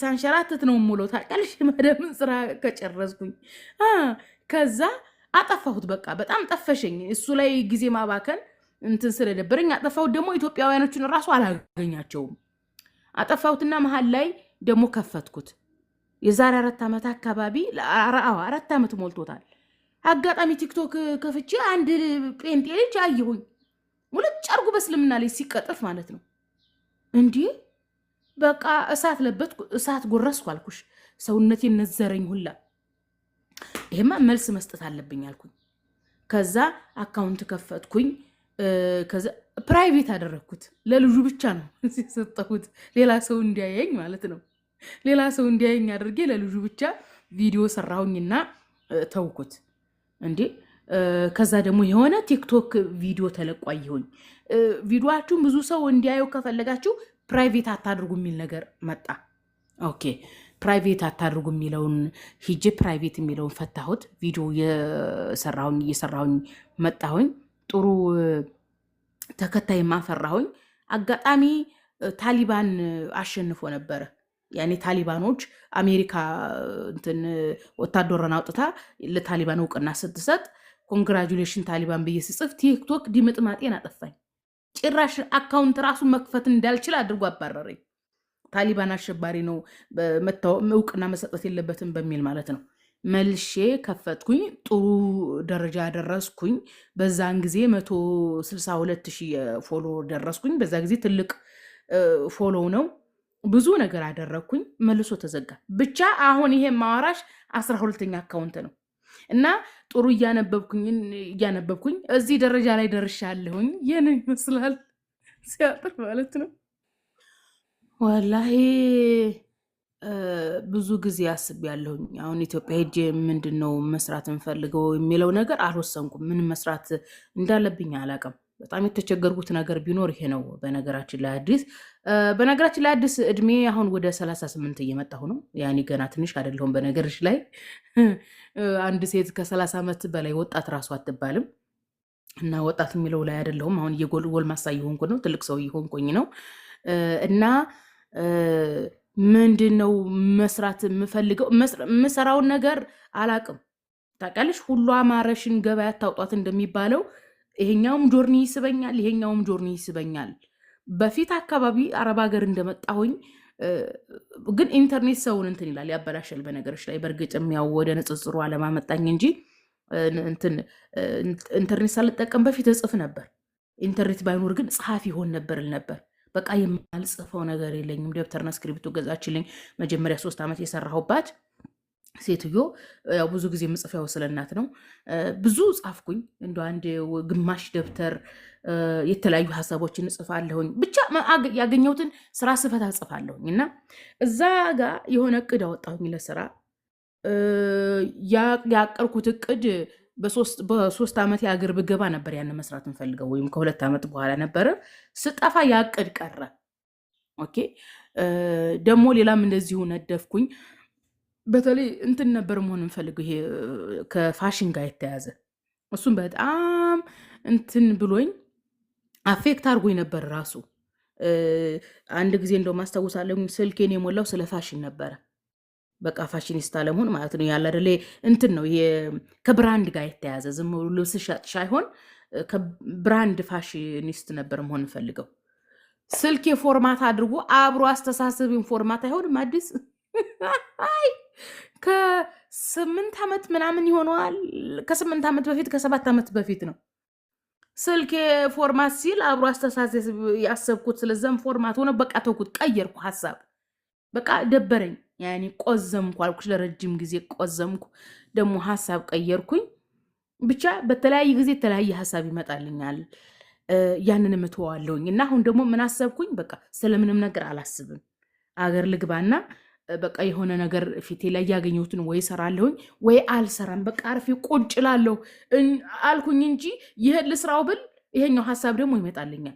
A: ሳንሸራትት ነው ሙሎ ታውቂያለሽ። መደምን ስራ ከጨረስኩኝ ከዛ አጠፋሁት። በቃ በጣም ጠፈሸኝ። እሱ ላይ ጊዜ ማባከን እንትን ስለደበረኝ አጠፋሁት። ደግሞ ኢትዮጵያውያኖችን እራሱ አላገኛቸውም። አጠፋሁትና መሀል ላይ ደግሞ ከፈትኩት። የዛሬ 4 ዓመት አካባቢ 4 ዓመት ሞልቶታል። አጋጣሚ ቲክቶክ ከፍቼ አንድ ጴንጤ ልጅ አየሁኝ። ሙልጭ አርጉ በእስልምና ላይ ሲቀጠፍ ማለት ነው። እንዲህ በቃ እሳት ለበትኩ፣ እሳት ጎረስኩ አልኩሽ። ሰውነቴን ነዘረኝ ሁላ። ይሄማ መልስ መስጠት አለብኝ አልኩኝ። ከዛ አካውንት ከፈትኩኝ። ከዛ ፕራይቬት አደረግኩት። ለልጁ ብቻ ነው የሰጠሁት፣ ሌላ ሰው እንዲያየኝ ማለት ነው። ሌላ ሰው እንዲያየኝ አድርጌ ለልጁ ብቻ ቪዲዮ ሰራሁኝና ተውኩት። እንዴ ከዛ ደግሞ የሆነ ቲክቶክ ቪዲዮ ተለቋየሁኝ። ቪዲዮአችሁን ብዙ ሰው እንዲያየው ከፈለጋችሁ ፕራይቬት አታድርጉ የሚል ነገር መጣ። ኦኬ ፕራይቬት አታድርጉ የሚለውን ሂጄ ፕራይቬት የሚለውን ፈታሁት። ቪዲዮ እየሰራሁኝ መጣሁኝ። ጥሩ ተከታይ ማፈራሁኝ። አጋጣሚ ታሊባን አሸንፎ ነበረ። ያኔ ታሊባኖች አሜሪካ እንትን ወታደሮን አውጥታ ለታሊባን እውቅና ስትሰጥ ኮንግራጁሌሽን ታሊባን ብዬ ስጽፍ ቲክቶክ ዲምጥማጤን አጠፋኝ። ጭራሽ አካውንት ራሱ መክፈት እንዳልችል አድርጎ አባረረኝ። ታሊባን አሸባሪ ነው እውቅና መሰጠት የለበትም በሚል ማለት ነው። መልሼ ከፈትኩኝ። ጥሩ ደረጃ ደረስኩኝ። በዛን ጊዜ 162,000 ፎሎ ደረስኩኝ። በዛ ጊዜ ትልቅ ፎሎ ነው። ብዙ ነገር አደረግኩኝ። መልሶ ተዘጋ። ብቻ አሁን ይሄ ማዋራሽ 12ኛ አካውንት ነው እና ጥሩ እያነበብኩኝ እዚህ ደረጃ ላይ ደርሻለሁኝ። ይህን ይመስላል ሲያጥር ማለት ነው። ወላሂ ብዙ ጊዜ አስቤያለሁኝ። አሁን ኢትዮጵያ ሄጄ ምንድን ነው መስራት እንፈልገው የሚለው ነገር አልወሰንኩም። ምን መስራት እንዳለብኝ አላውቅም። በጣም የተቸገርኩት ነገር ቢኖር ይሄ ነው። በነገራችን ላይ አዲስ እድሜ አሁን ወደ 38 እየመጣሁ ነው። ያኔ ገና ትንሽ አይደለሁም። በነገርሽ ላይ አንድ ሴት ከ30 ዓመት በላይ ወጣት ራሱ አትባልም እና ወጣት የሚለው ላይ አይደለሁም። አሁን ጎልማሳ እየሆንኩ ነው። ትልቅ ሰው እየሆንኩኝ ነው እና ምንድን ነው መስራት የምፈልገው? የምሰራውን ነገር አላቅም። ታውቂያለሽ፣ ሁሉ አማረሽን ገበያ ታውጧት እንደሚባለው ይሄኛውም ጆርኒ ይስበኛል፣ ይሄኛውም ጆርኒ ይስበኛል። በፊት አካባቢ አረብ ሀገር እንደመጣሁኝ ግን ኢንተርኔት ሰውን እንትን ይላል፣ ያበላሻል። በነገሮች ላይ በእርግጥም ያው ወደ ንጽጽሩ አለማመጣኝ እንጂ ኢንተርኔት ሳልጠቀም በፊት እጽፍ ነበር። ኢንተርኔት ባይኖር ግን ጸሐፊ ይሆን ነበር ነበር። በቃ የማልጽፈው ነገር የለኝም። ደብተርና እስክሪብቶ ገዛችልኝ። መጀመሪያ 3 ዓመት የሰራሁባት ሴትዮ ያው ብዙ ጊዜ የምጽፈው ስለናት ነው። ብዙ ጻፍኩኝ። እንደ አንድ ግማሽ ደብተር የተለያዩ ሀሳቦችን እጽፋለሁኝ። ብቻ ያገኘሁትን ስራ ስፈታ እጽፋለሁኝ እና እዛ ጋር የሆነ እቅድ አወጣሁኝ ለስራ። ያቀርኩት እቅድ በ3 ዓመት የአገር ብገባ ነበር ያን መስራት እንፈልገው፣ ወይም ከ2 ዓመት በኋላ ነበረ። ስጠፋ ያቅድ ቀረ። ኦኬ ደግሞ ሌላም እንደዚሁ ነደፍኩኝ። በተለይ እንትን ነበር መሆን እንፈልገው፣ ይሄ ከፋሽን ጋር የተያዘ እሱም በጣም እንትን ብሎኝ አፌክት አድርጎኝ ነበር ራሱ። አንድ ጊዜ እንደውም አስታውሳለሁ ስልኬን የሞላው ስለ ፋሽን ነበረ። በቃ ፋሽኒስታ ለመሆን ማለት ነው። ያለ አይደለ እንትን ነው ይሄ ከብራንድ ጋር የተያዘ ዝም ብሎ ልብስ ሻጭ ሳይሆን ከብራንድ ፋሽኒስት ነበር መሆን እንፈልገው። ስልኬ ፎርማት አድርጎ አብሮ አስተሳሰብን ፎርማት አይሆንም አዲስ አይ ከ8 ዓመት ምናምን ይሆነዋል። ከ8 ዓመት በፊት ከ7 ዓመት በፊት ነው ስልኬ ፎርማት ሲል አብሮ አስተሳሰብ ያሰብኩት ስለዛም ፎርማት ሆነ። በቃ ተውኩት፣ ቀየርኩ ሀሳብ። በቃ ደበረኝ። ያኔ ቆዘምኩ አልኩሽ፣ ለረጅም ጊዜ ቆዘምኩ። ደግሞ ሀሳብ ቀየርኩኝ። ብቻ በተለያየ ጊዜ የተለያየ ሀሳብ ይመጣልኛል። ያንን እተዋለሁኝ እና አሁን ደግሞ ምን አሰብኩኝ? በቃ ስለምንም ነገር አላስብም። አገር ልግባና በቃ የሆነ ነገር ፊቴ ላይ ያገኘሁትን ወይ ሰራለሁኝ ወይ አልሰራም፣ በቃ አርፌ ቁጭ እላለሁ አልኩኝ እንጂ ይሄን ልስራው ብል ይሄኛው ሐሳብ ደግሞ ይመጣልኛል።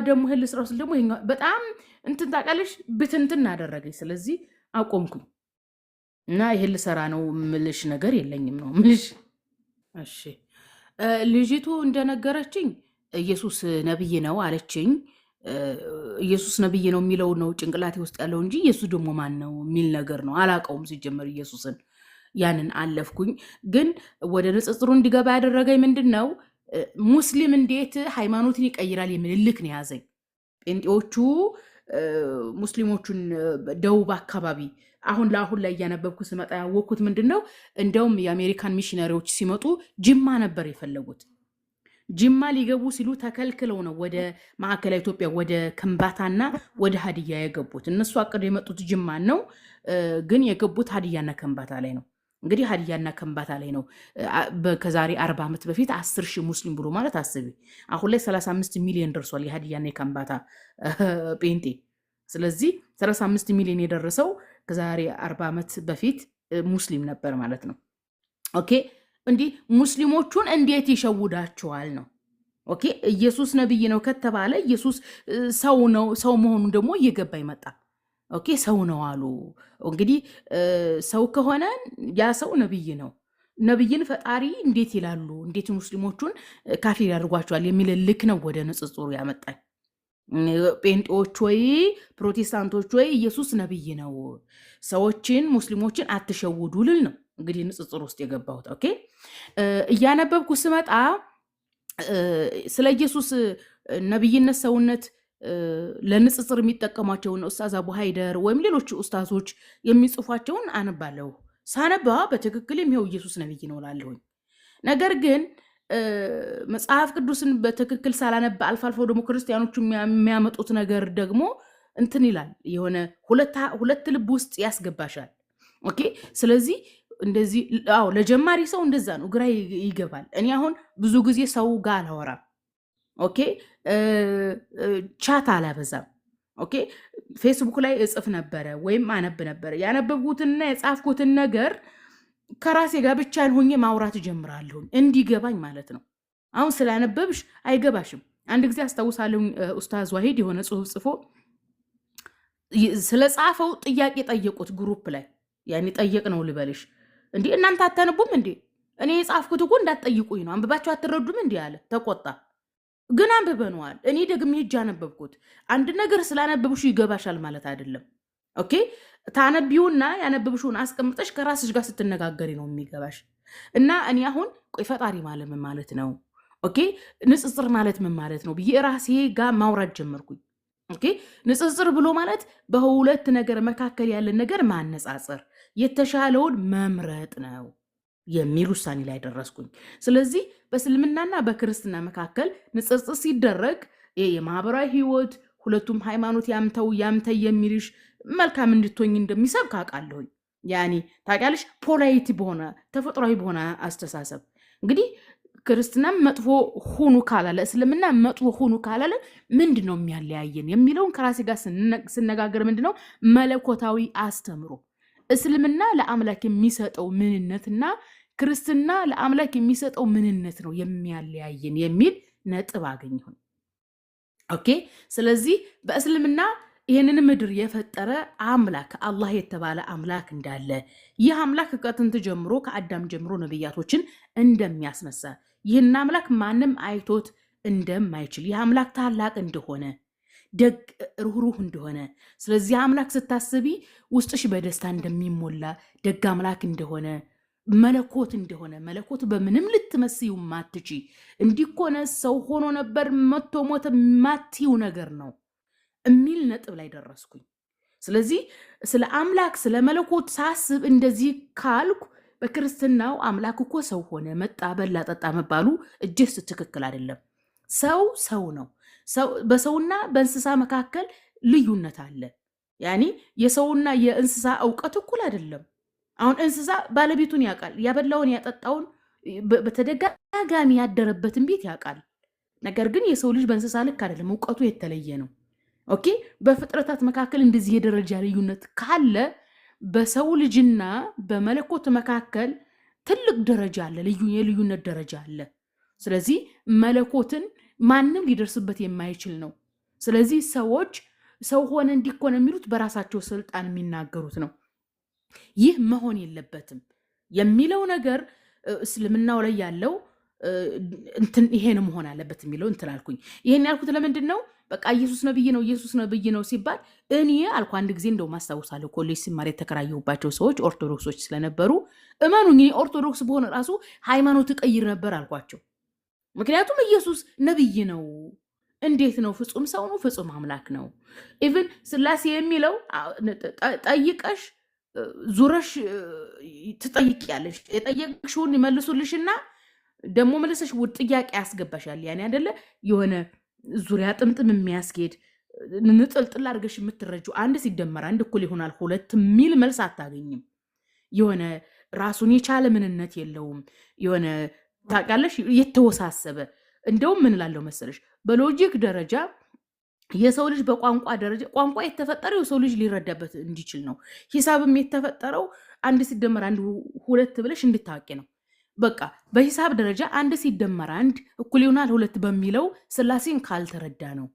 A: ደግሞ ይሄን ልስራው ስል ደግሞ ይሄኛው በጣም እንትን ታውቃለሽ ብትንትን አደረገኝ። ስለዚህ አቆምኩኝ እና ይሄን ልሰራ ነው ምልሽ ነገር የለኝም ነው ምልሽ። እሺ ልጅቱ እንደነገረችኝ ኢየሱስ ነብይ ነው አለችኝ። ኢየሱስ ነብይ ነው የሚለው ነው ጭንቅላቴ ውስጥ ያለው እንጂ ኢየሱስ ደግሞ ማን ነው የሚል ነገር ነው አላውቀውም ሲጀመር ኢየሱስን። ያንን አለፍኩኝ። ግን ወደ ንጽጽሩ እንዲገባ ያደረገኝ ምንድን ነው ሙስሊም እንዴት ሃይማኖትን ይቀይራል የሚል ልክ ነው ያዘኝ። ጴንጤዎቹ ሙስሊሞቹን ደቡብ አካባቢ አሁን ለአሁን ላይ እያነበብኩ ስመጣ ያወቅኩት ምንድን ነው እንደውም የአሜሪካን ሚሽነሪዎች ሲመጡ ጅማ ነበር የፈለጉት። ጅማ ሊገቡ ሲሉ ተከልክለው ነው ወደ ማዕከላዊ ኢትዮጵያ ወደ ከምባታና ወደ ሀዲያ የገቡት። እነሱ አቅድ የመጡት ጅማን ነው፣ ግን የገቡት ሀዲያና ከምባታ ላይ ነው። እንግዲህ ሀዲያና ከምባታ ላይ ነው። ከዛሬ 40 ዓመት በፊት 10 ሺህ ሙስሊም ብሎ ማለት አስቢ። አሁን ላይ 35 ሚሊዮን ደርሷል የሀዲያና የከምባታ ጴንጤ። ስለዚህ 35 ሚሊዮን የደረሰው ከዛሬ 40 ዓመት በፊት ሙስሊም ነበር ማለት ነው። ኦኬ እንዲህ ሙስሊሞቹን እንዴት ይሸውዳቸዋል ነው። ኦኬ ኢየሱስ ነብይ ነው ከተባለ ኢየሱስ ሰው ነው፣ ሰው መሆኑን ደግሞ እየገባ ይመጣ። ኦኬ ሰው ነው አሉ። እንግዲህ ሰው ከሆነ ያ ሰው ነብይ ነው። ነብይን ፈጣሪ እንዴት ይላሉ? እንዴት ሙስሊሞቹን ካፊር ያደርጓቸዋል የሚል ልክ ነው ወደ ንጽጽሩ ያመጣኝ። ጴንጤዎች ወይ ፕሮቴስታንቶች ወይ ኢየሱስ ነብይ ነው፣ ሰዎችን ሙስሊሞችን አትሸውዱ ልል ነው እንግዲህ ንጽጽር ውስጥ የገባሁት። ኦኬ እያነበብኩ ስመጣ ስለ ኢየሱስ ነብይነት ሰውነት ለንጽጽር የሚጠቀሟቸውን ኡስታዝ አቡ ሃይደር ወይም ሌሎች ኡስታዞች የሚጽፏቸውን አነባለሁ። ሳነባ በትክክል ይኸው ኢየሱስ ነብይ ነው እላለሁኝ። ነገር ግን መጽሐፍ ቅዱስን በትክክል ሳላነባ አልፎ አልፎ ደግሞ ክርስቲያኖቹ የሚያመጡት ነገር ደግሞ እንትን ይላል፣ የሆነ ሁለት ልብ ውስጥ ያስገባሻል። ኦኬ ስለዚህ እንደዚህ ለጀማሪ ሰው እንደዛ ነው፣ ግራ ይገባል። እኔ አሁን ብዙ ጊዜ ሰው ጋር አላወራም። ኦኬ ቻት አላበዛም። ኦኬ ፌስቡክ ላይ እጽፍ ነበረ ወይም አነብ ነበረ። ያነበብኩትንና የጻፍኩትን ነገር ከራሴ ጋር ብቻ ሆኜ ማውራት ጀምራለሁ እንዲገባኝ ማለት ነው። አሁን ስላነበብሽ አይገባሽም። አንድ ጊዜ አስታውሳለሁ ኡስታዝ ዋሂድ የሆነ ጽሁፍ ጽፎ ስለጻፈው ጥያቄ ጠየቁት ግሩፕ ላይ። ያኔ ጠየቅ ነው ልበልሽ፣ እንዴ እናንተ አታነቡም እንዴ? እኔ የጻፍኩት እኮ እንዳትጠይቁኝ ነው፣ አንብባችሁ አትረዱም እንዴ አለ። ተቆጣ። ግን አንብበነዋል። እኔ ደግሜ ሄጄ አነበብኩት። አንድ ነገር ስላነበብሹ ይገባሻል ማለት አይደለም። ኦኬ ታነቢውና ያነበብሽውን አስቀምጠሽ ከራስሽ ጋር ስትነጋገሪ ነው የሚገባሽ። እና እኔ አሁን ቆይ ፈጣሪ ማለት ምን ማለት ነው? ኦኬ ንጽጽር ማለት ምን ማለት ነው ብዬ ራሴ ጋር ማውራት ጀመርኩኝ። ኦኬ ንጽጽር ብሎ ማለት በሁለት ነገር መካከል ያለን ነገር ማነጻጸር፣ የተሻለውን መምረጥ ነው የሚል ውሳኔ ላይ ደረስኩኝ። ስለዚህ በእስልምናና በክርስትና መካከል ንጽጽር ሲደረግ የማህበራዊ ህይወት ሁለቱም ሃይማኖት ያምተው የሚልሽ መልካም እንድትሆኝ እንደሚሰብክ አውቃለሁኝ። ያኔ ታውቂያለሽ ፖላይቲ በሆነ ተፈጥሯዊ በሆነ አስተሳሰብ እንግዲህ ክርስትናም መጥፎ ሁኑ ካላለ እስልምና መጥፎ ሁኑ ካላለ ምንድን ነው የሚያለያየን የሚለውን ከራሴ ጋር ስነጋገር ምንድነው መለኮታዊ አስተምሮ እስልምና ለአምላክ የሚሰጠው ምንነትና ክርስትና ለአምላክ የሚሰጠው ምንነት ነው የሚያለያየን የሚል ነጥብ አገኘሁ። ኦኬ ስለዚህ በእስልምና ይህንን ምድር የፈጠረ አምላክ አላህ የተባለ አምላክ እንዳለ፣ ይህ አምላክ ከጥንት ጀምሮ ከአዳም ጀምሮ ነብያቶችን እንደሚያስነሳ፣ ይህን አምላክ ማንም አይቶት እንደማይችል፣ ይህ አምላክ ታላቅ እንደሆነ፣ ደግ ሩህሩህ እንደሆነ፣ ስለዚህ አምላክ ስታስቢ ውስጥሽ በደስታ እንደሚሞላ፣ ደግ አምላክ እንደሆነ፣ መለኮት እንደሆነ፣ መለኮት በምንም ልትመስዩ ማትቺ፣ እንዲኮነ ሰው ሆኖ ነበር መቶ ሞተ ማትዩ ነገር ነው የሚል ነጥብ ላይ ደረስኩኝ። ስለዚህ ስለ አምላክ ስለ መለኮት ሳስብ እንደዚህ ካልኩ በክርስትናው አምላክ እኮ ሰው ሆነ መጣ በላ ጠጣ መባሉ እጅስ ትክክል አይደለም። ሰው ነው። በሰውና በእንስሳ መካከል ልዩነት አለ። ያኒ የሰውና የእንስሳ እውቀት እኩል አይደለም። አሁን እንስሳ ባለቤቱን ያውቃል፣ ያበላውን ያጠጣውን በተደጋጋሚ ያደረበትን ቤት ያውቃል። ነገር ግን የሰው ልጅ በእንስሳ ልክ አይደለም፣ እውቀቱ የተለየ ነው። ኦኬ በፍጥረታት መካከል እንደዚህ የደረጃ ልዩነት ካለ በሰው ልጅና በመለኮት መካከል ትልቅ ደረጃ አለ፣ የልዩነት ደረጃ አለ። ስለዚህ መለኮትን ማንም ሊደርስበት የማይችል ነው። ስለዚህ ሰዎች ሰው ሆነ እንዲኮነ የሚሉት በራሳቸው ስልጣን የሚናገሩት ነው። ይህ መሆን የለበትም የሚለው ነገር እስልምናው ላይ ያለው ይሄን መሆን አለበት የሚለው እንትን አልኩኝ። ይሄን ያልኩት ለምንድን ነው? በቃ ኢየሱስ ነብይ ነው፣ ኢየሱስ ነብይ ነው ሲባል እኔ አልኩ አንድ ጊዜ እንደው ማስታውሳለሁ፣ ኮሌጅ ሲማር የተከራየሁባቸው ሰዎች ኦርቶዶክሶች ስለነበሩ እመኑኝ ኦርቶዶክስ በሆነ ራሱ ሃይማኖት ቀይር ነበር አልኳቸው። ምክንያቱም ኢየሱስ ነብይ ነው። እንዴት ነው? ፍጹም ሰው ነው፣ ፍጹም አምላክ ነው። ኢቭን ስላሴ የሚለው ጠይቀሽ ዙረሽ ትጠይቂያለሽ፣ የጠየቅሽውን ይመልሱልሽና ደግሞ መልሰሽ ውድ ጥያቄ ያስገባሻል። ያኔ አይደለ የሆነ ዙሪያ ጥምጥም የሚያስኬድ ንጥልጥል አድርገሽ የምትረጁ አንድ ሲደመር አንድ እኩል ይሆናል ሁለት የሚል መልስ አታገኝም። የሆነ ራሱን የቻለ ምንነት የለውም። የሆነ ታውቂያለሽ የተወሳሰበ እንደውም ምን እላለሁ መሰለሽ በሎጂክ ደረጃ የሰው ልጅ በቋንቋ ደረጃ ቋንቋ የተፈጠረው የሰው ልጅ ሊረዳበት እንዲችል ነው። ሂሳብም የተፈጠረው አንድ ሲደመር አንድ ሁለት ብለሽ እንድታወቂ ነው። በቃ በሂሳብ ደረጃ አንድ ሲደመር አንድ እኩል ይሆናል ሁለት በሚለው ስላሴን ካልተረዳ ነው።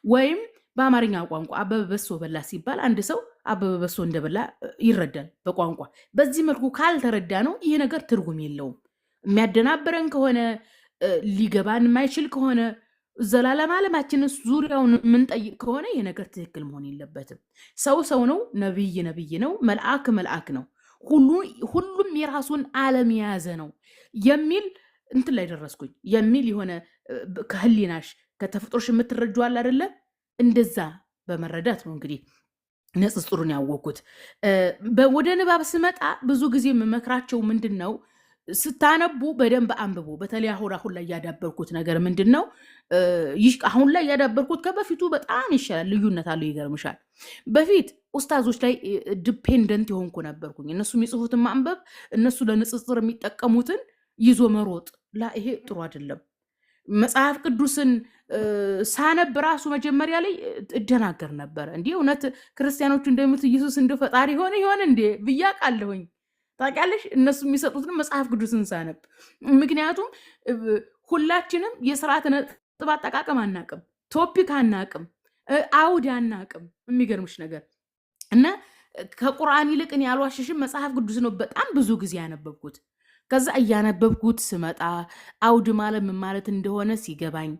A: ወይም በአማርኛ ቋንቋ አበበ በሶ በላ ሲባል አንድ ሰው አበበ በሶ እንደበላ ይረዳል በቋንቋ። በዚህ መልኩ ካልተረዳ ነው ይሄ ነገር ትርጉም የለውም። የሚያደናብረን ከሆነ ሊገባን የማይችል ከሆነ ዘላለም ዓለማችንን ዙሪያውን የምንጠይቅ ከሆነ ይሄ ነገር ትክክል መሆን የለበትም። ሰው ሰው ነው፣ ነብይ ነብይ ነው፣ መልአክ መልአክ ነው፣ ሁሉም የራሱን ዓለም የያዘ ነው የሚል እንትን ላይ ደረስኩኝ። የሚል የሆነ ከህሊናሽ ከተፈጥሮሽ የምትረጁዋል አይደለ? እንደዛ በመረዳት ነው እንግዲህ ንጽጽሩን ያወቅኩት። ወደ ንባብ ስመጣ ብዙ ጊዜ የምመክራቸው ምንድን ነው ስታነቡ በደንብ አንብቡ። በተለይ አሁን ላይ ያዳበርኩት ነገር ምንድን ነው? አሁን ላይ ያዳበርኩት ከበፊቱ በጣም ይሻላል። ልዩነት አለው። ይገርምሻል። በፊት ኡስታዞች ላይ ዲፔንደንት የሆንኩ ነበርኩኝ። እነሱ የሚጽፉትን ማንበብ፣ እነሱ ለንጽጽር የሚጠቀሙትን ይዞ መሮጥ። ይሄ ጥሩ አይደለም። መጽሐፍ ቅዱስን ሳነብ ራሱ መጀመሪያ ላይ እደናገር ነበረ። እንዲህ እውነት ክርስቲያኖቹ እንደሚሉት ኢየሱስ እንደ ፈጣሪ ሆነ እንዴ ብያ ቃለሁኝ። ታውቂያለሽ እነሱ የሚሰጡትን መጽሐፍ ቅዱስን ሳነብ። ምክንያቱም ሁላችንም የስርዓተ ነጥብ አጠቃቀም አናቅም፣ ቶፒክ አናቅም፣ አውድ አናቅም። የሚገርምሽ ነገር እና ከቁርአን ይልቅን ያልዋሸሽም መጽሐፍ ቅዱስ ነው በጣም ብዙ ጊዜ ያነበብኩት። ከዛ እያነበብኩት ስመጣ አውድ ማለት ምን ማለት እንደሆነ ሲገባኝ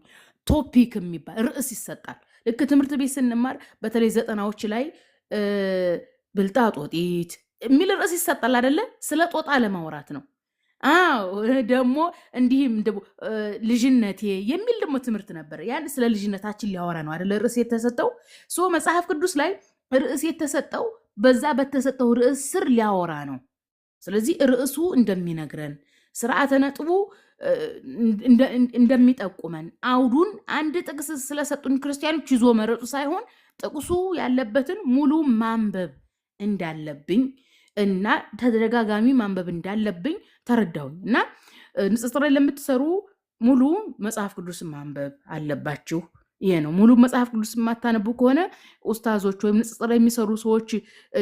A: ቶፒክ የሚባል ርዕስ ይሰጣል። ልክ ትምህርት ቤት ስንማር በተለይ 90ዎች ላይ ብልጣጦጢት የሚል ርዕስ ይሰጣል አይደለ? ስለ ጦጣ ለማውራት ነው። ደግሞ እንዲህም ልጅነቴ የሚል ደግሞ ትምህርት ነበር። ያን ስለ ልጅነታችን ሊያወራ ነው አይደለ? ርዕስ የተሰጠው መጽሐፍ ቅዱስ ላይ ርዕስ የተሰጠው በዛ በተሰጠው ርዕስ ስር ሊያወራ ነው። ስለዚህ ርዕሱ እንደሚነግረን ስርዓተ ነጥቡ እንደሚጠቁመን አውዱን አንድ ጥቅስ ስለሰጡን ክርስቲያኖች ይዞ መረጡ ሳይሆን ጥቅሱ ያለበትን ሙሉ ማንበብ እንዳለብኝ እና ተደጋጋሚ ማንበብ እንዳለብኝ ተረዳሁኝ። እና ንጽጽር ላይ ለምትሰሩ ሙሉ መጽሐፍ ቅዱስ ማንበብ አለባችሁ። ይሄ ነው። ሙሉ መጽሐፍ ቅዱስ የማታነቡ ከሆነ ኡስታዞች ወይም ንጽጽር ላይ የሚሰሩ ሰዎች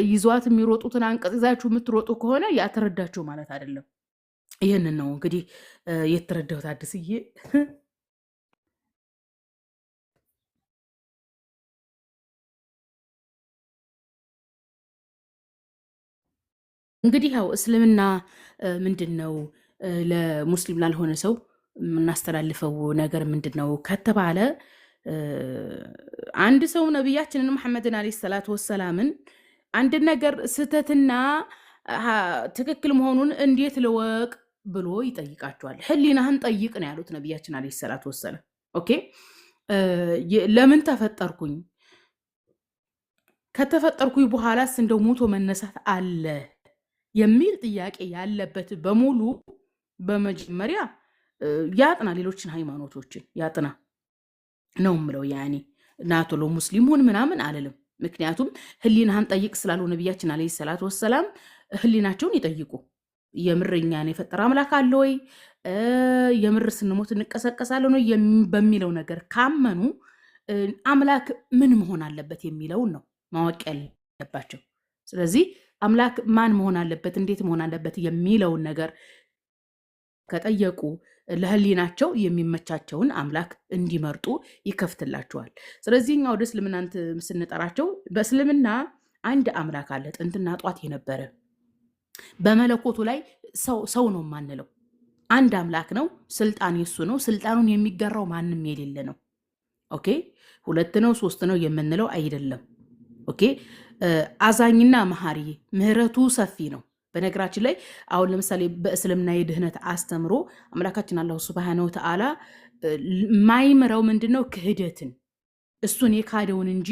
A: ይዟት የሚሮጡትን አንቀጽ ይዛችሁ የምትሮጡ ከሆነ ያተረዳችሁ ማለት አይደለም። ይህንን ነው እንግዲህ የተረዳሁት። አዲስዬ እንግዲህ ያው እስልምና ምንድን ነው ለሙስሊም ላልሆነ ሰው የምናስተላልፈው ነገር ምንድን ነው ከተባለ አንድ ሰው ነቢያችንን መሐመድን ዓለይሂ ሰላቱ ወሰላምን አንድ ነገር ስህተትና ትክክል መሆኑን እንዴት ልወቅ ብሎ ይጠይቃቸዋል። ህሊናህን ጠይቅ ነው ያሉት ነቢያችን ዓለይሂ ሰላቱ ወሰላም። ኦኬ ለምን ተፈጠርኩኝ? ከተፈጠርኩኝ በኋላስ እንደው ሞቶ መነሳት አለ የሚል ጥያቄ ያለበት በሙሉ በመጀመሪያ ያጥና፣ ሌሎችን ሃይማኖቶችን ያጥና ነው ምለው። ያኔ ናቶሎ ሙስሊም ሁን ምናምን አልልም። ምክንያቱም ህሊናህን ጠይቅ ስላሉ ነቢያችን ዓለይሂ ሰላቱ ወሰላም ህሊናቸውን ይጠይቁ። የምር እኛን የፈጠረ አምላክ አለ ወይ? የምር ስንሞት እንቀሰቀሳለን ወይ በሚለው ነገር ካመኑ አምላክ ምን መሆን አለበት የሚለውን ነው ማወቅ ያለባቸው። ስለዚህ አምላክ ማን መሆን አለበት እንዴት መሆን አለበት የሚለውን ነገር ከጠየቁ ለህሊናቸው የሚመቻቸውን አምላክ እንዲመርጡ ይከፍትላቸዋል። ስለዚህ እኛ ወደ እስልምና ስንጠራቸው በእስልምና አንድ አምላክ አለ ጥንትና ጧት የነበረ በመለኮቱ ላይ ሰው ነው ማንለው አንድ አምላክ ነው። ስልጣን የሱ ነው። ስልጣኑን የሚጋራው ማንም የሌለ ነው። ኦኬ ሁለት ነው ሶስት ነው የምንለው አይደለም። ኦኬ አዛኝና መሐሪ ምህረቱ ሰፊ ነው። በነገራችን ላይ አሁን ለምሳሌ በእስልምና የድህነት አስተምሮ አምላካችን አላሁ ሱብሃነሁ ወተዓላ ማይምረው ምንድነው ክህደትን እሱን የካደውን እንጂ